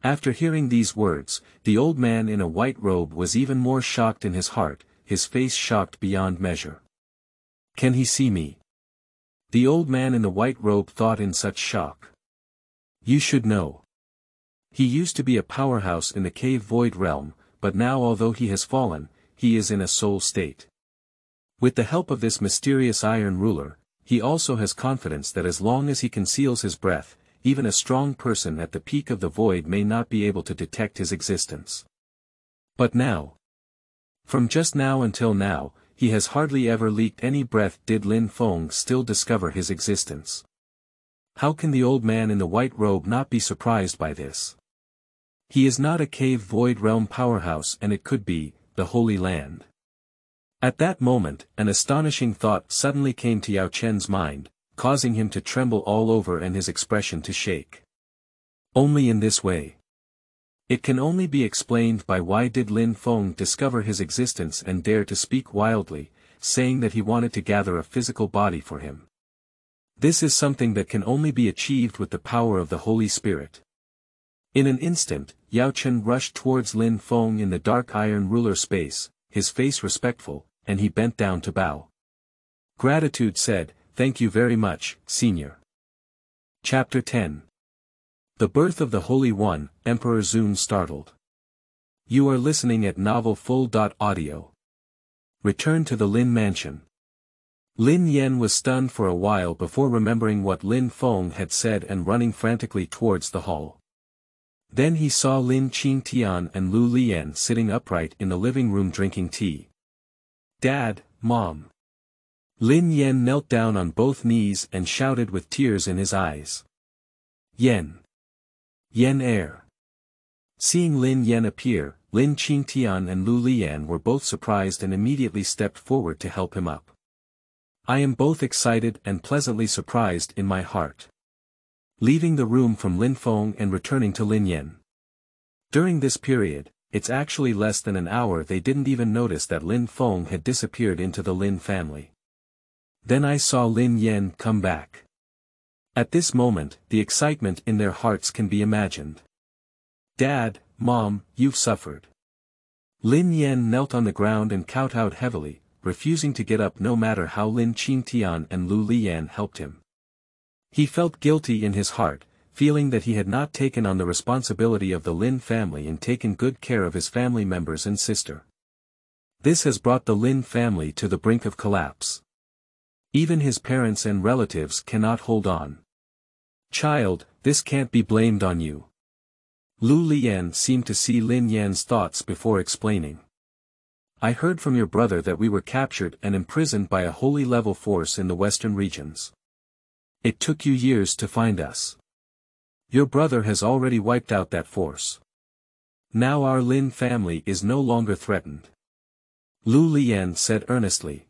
After hearing these words, the old man in a white robe was even more shocked in his heart, his face shocked beyond measure. Can he see me? The old man in the white robe thought in such shock. You should know. He used to be a powerhouse in the cave void realm, but now although he has fallen, he is in a soul state. With the help of this mysterious iron ruler, he also has confidence that as long as he conceals his breath, even a strong person at the peak of the void may not be able to detect his existence. But now, from just now until now, he has hardly ever leaked any breath. Did Lin Feng still discover his existence? How can the old man in the white robe not be surprised by this? He is not a cave void realm powerhouse, and it could be the Holy Land. At that moment, an astonishing thought suddenly came to Yao Chen's mind, causing him to tremble all over and his expression to shake. Only in this way. It can only be explained by why did Lin Feng discover his existence and dare to speak wildly, saying that he wanted to gather a physical body for him. This is something that can only be achieved with the power of the Holy Spirit. In an instant, Yao Chen rushed towards Lin Feng in the dark iron ruler space, his face respectful, and he bent down to bow. Gratitude said, "Thank you very much, Senior." Chapter 10. The Birth of the Holy One, Emperor Zun Startled. You are listening at Novel Full.audio. Return to the Lin Mansion. Lin Yan was stunned for a while before remembering what Lin Feng had said and running frantically towards the hall. Then he saw Lin Qingtian and Lu Lian sitting upright in the living room drinking tea. Dad, Mom. Lin Yan knelt down on both knees and shouted with tears in his eyes. Yan. Yan heir. Seeing Lin Yan appear, Lin Qingtian and Lu Lian were both surprised and immediately stepped forward to help him up. I am both excited and pleasantly surprised in my heart. Leaving the room from Lin Feng and returning to Lin Yan. During this period, it's actually less than an hour, they didn't even notice that Lin Feng had disappeared into the Lin family. Then I saw Lin Yan come back. At this moment, the excitement in their hearts can be imagined. Dad, Mom, you've suffered. Lin Yan knelt on the ground and kowtowed heavily, refusing to get up no matter how Lin Qingtian and Lu Lian helped him. He felt guilty in his heart, feeling that he had not taken on the responsibility of the Lin family and taken good care of his family members and sister. This has brought the Lin family to the brink of collapse. Even his parents and relatives cannot hold on. Child, this can't be blamed on you. Lu Lian seemed to see Lin Yan's thoughts before explaining. I heard from your brother that we were captured and imprisoned by a holy level force in the western regions. It took you years to find us. Your brother has already wiped out that force. Now our Lin family is no longer threatened. Lu Lian said earnestly.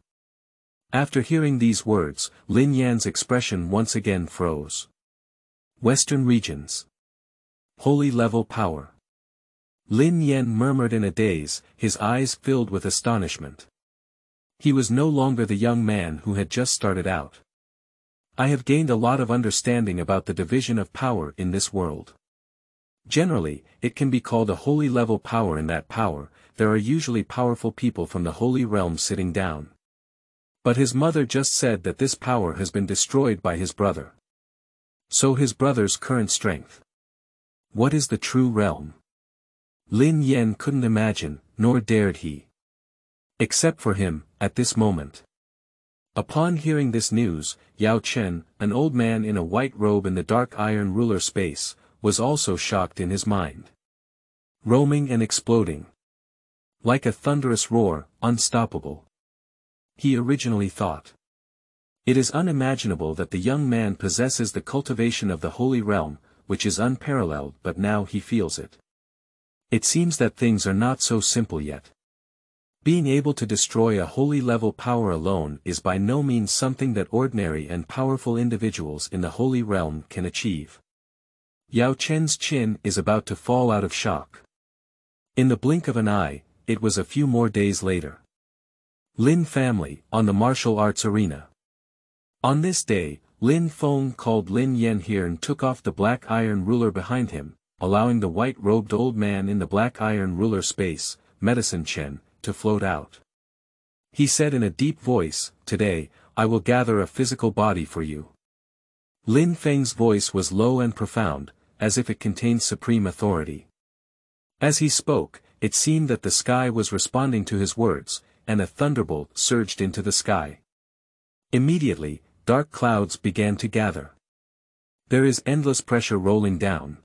After hearing these words, Lin Yan's expression once again froze. Western regions. Holy level power. Lin Yan murmured in a daze, his eyes filled with astonishment. He was no longer the young man who had just started out. I have gained a lot of understanding about the division of power in this world. Generally, it can be called a holy level power. In that power, there are usually powerful people from the holy realm sitting down. But his mother just said that this power has been destroyed by his brother. So his brother's current strength. What is the true realm? Lin Yan couldn't imagine, nor dared he. Except for him, at this moment. Upon hearing this news, Yao Chen, an old man in a white robe in the dark iron ruler space, was also shocked in his mind. Roaming and exploding. Like a thunderous roar, unstoppable. He originally thought. It is unimaginable that the young man possesses the cultivation of the holy realm, which is unparalleled, but now he feels it. It seems that things are not so simple yet. Being able to destroy a holy level power alone is by no means something that ordinary and powerful individuals in the holy realm can achieve. Yao Chen's chin is about to fall out of shock. In the blink of an eye, it was a few more days later. Lin family, on the martial arts arena. On this day, Lin Feng called Lin Yan here and took off the black iron ruler behind him, allowing the white-robed old man in the black iron ruler space, Medicine Chen, to float out. He said in a deep voice, "Today, I will gather a physical body for you." Lin Feng's voice was low and profound, as if it contained supreme authority. As he spoke, it seemed that the sky was responding to his words, and a thunderbolt surged into the sky. Immediately, dark clouds began to gather. There is endless pressure rolling down.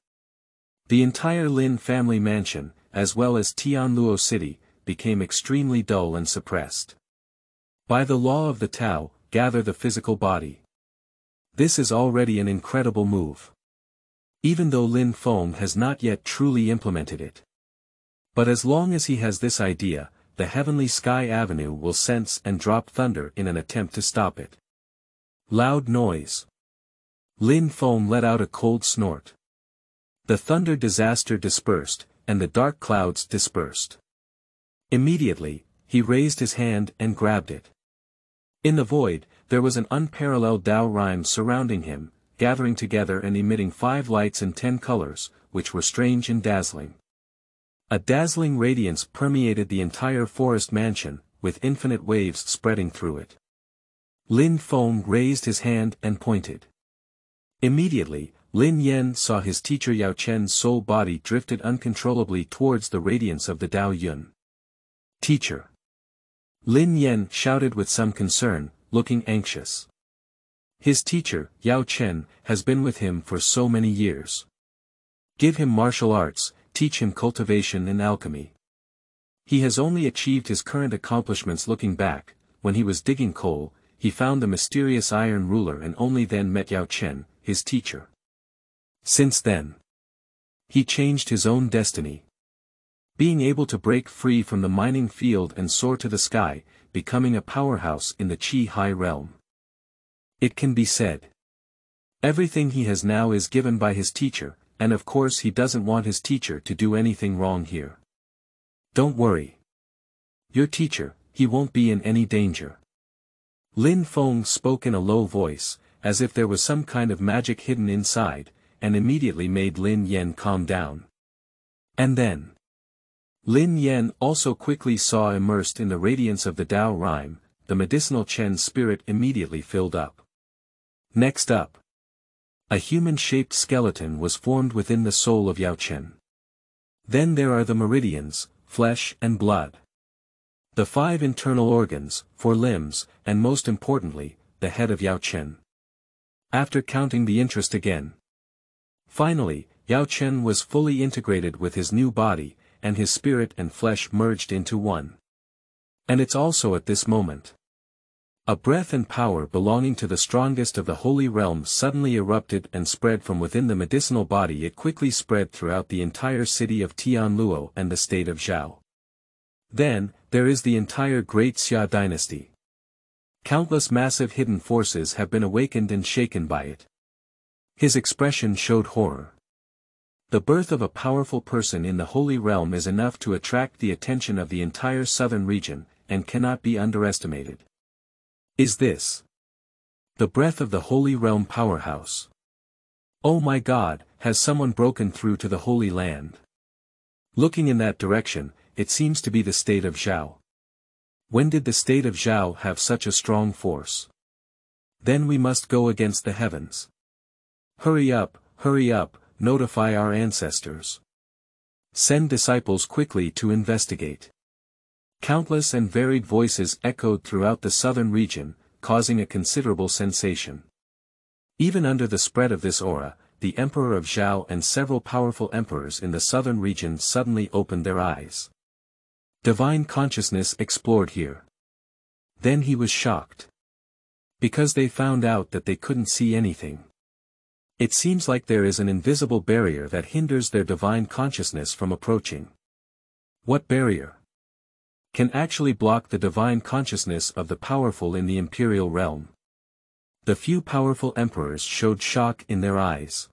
The entire Lin family mansion, as well as Tianluo City, became extremely dull and suppressed. By the law of the Tao, gather the physical body. This is already an incredible move. Even though Lin Feng has not yet truly implemented it. But as long as he has this idea, the heavenly sky avenue will sense and drop thunder in an attempt to stop it. Loud noise. Lin Feng let out a cold snort. The thunder disaster dispersed, and the dark clouds dispersed. Immediately, he raised his hand and grabbed it. In the void, there was an unparalleled Tao rhyme surrounding him, gathering together and emitting 5 lights and 10 colors, which were strange and dazzling. A dazzling radiance permeated the entire forest mansion, with infinite waves spreading through it. Lin Feng raised his hand and pointed. Immediately, Lin Yan saw his teacher Yao Chen's soul body drifted uncontrollably towards the radiance of the Tao Yun. "Teacher!" Lin Yan shouted with some concern, looking anxious. His teacher, Yao Chen, has been with him for so many years. Give him martial arts, teach him cultivation and alchemy. He has only achieved his current accomplishments looking back. When he was digging coal, he found the mysterious iron ruler and only then met Yao Chen, his teacher. Since then, he changed his own destiny. Being able to break free from the mining field and soar to the sky, becoming a powerhouse in the Qi High realm. It can be said. Everything he has now is given by his teacher, and of course he doesn't want his teacher to do anything wrong here. Don't worry. Your teacher, he won't be in any danger. Lin Feng spoke in a low voice, as if there was some kind of magic hidden inside, and immediately made Lin Yan calm down. And then, Lin Yan also quickly saw immersed in the radiance of the Tao rhyme, the medicinal Chen's spirit immediately filled up. Next up, a human-shaped skeleton was formed within the soul of Yao Chen. Then there are the meridians, flesh and blood. The 5 internal organs, 4 limbs, and most importantly, the head of Yao Chen. After counting the interest again. Finally, Yao Chen was fully integrated with his new body, and his spirit and flesh merged into one. And it's also at this moment. A breath and power belonging to the strongest of the holy realms suddenly erupted and spread from within the medicinal body. It quickly spread throughout the entire city of Tianluo and the state of Zhao. Then, there is the entire Great Xia dynasty. Countless massive hidden forces have been awakened and shaken by it. His expression showed horror. The birth of a powerful person in the holy realm is enough to attract the attention of the entire southern region, and cannot be underestimated. Is this the breath of the holy realm powerhouse? Oh my God, has someone broken through to the holy land? Looking in that direction, it seems to be the state of Zhao. When did the state of Zhao have such a strong force? Then we must go against the heavens. Hurry up, notify our ancestors. Send disciples quickly to investigate. Countless and varied voices echoed throughout the southern region, causing a considerable sensation. Even under the spread of this aura, the Emperor of Zhao and several powerful emperors in the southern region suddenly opened their eyes. Divine consciousness explored here. Then he was shocked. Because they found out that they couldn't see anything. It seems like there is an invisible barrier that hinders their divine consciousness from approaching. What barrier can actually block the divine consciousness of the powerful in the imperial realm? The few powerful emperors showed shock in their eyes.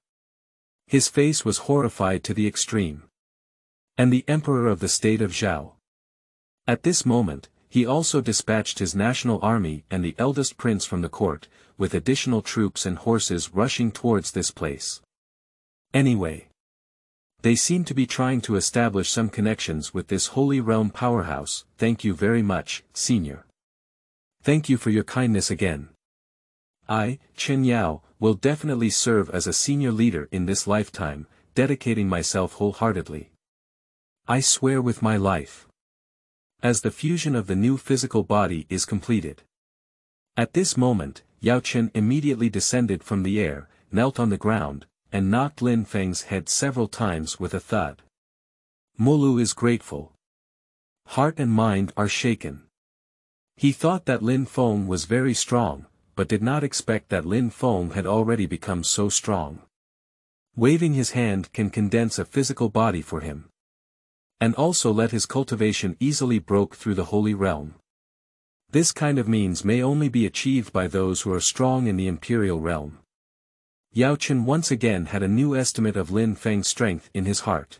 His face was horrified to the extreme. And the emperor of the state of Zhao. At this moment, he also dispatched his national army and the eldest prince from the court, with additional troops and horses rushing towards this place. Anyway, They seem to be trying to establish some connections with this Holy Realm powerhouse. Thank you very much, Senior. Thank you for your kindness again. I, Chen Yao, will definitely serve as a senior leader in this lifetime, dedicating myself wholeheartedly. I swear with my life. As the fusion of the new physical body is completed. At this moment, Yao Chen immediately descended from the air, knelt on the ground, and knocked Lin Feng's head several times with a thud. Molu is grateful. Heart and mind are shaken. He thought that Lin Feng was very strong, but did not expect that Lin Feng had already become so strong. Waving his hand can condense a physical body for him. And also let his cultivation easily broke through the Holy Realm. This kind of means may only be achieved by those who are strong in the Imperial Realm. Yao Chen once again had a new estimate of Lin Feng's strength in his heart.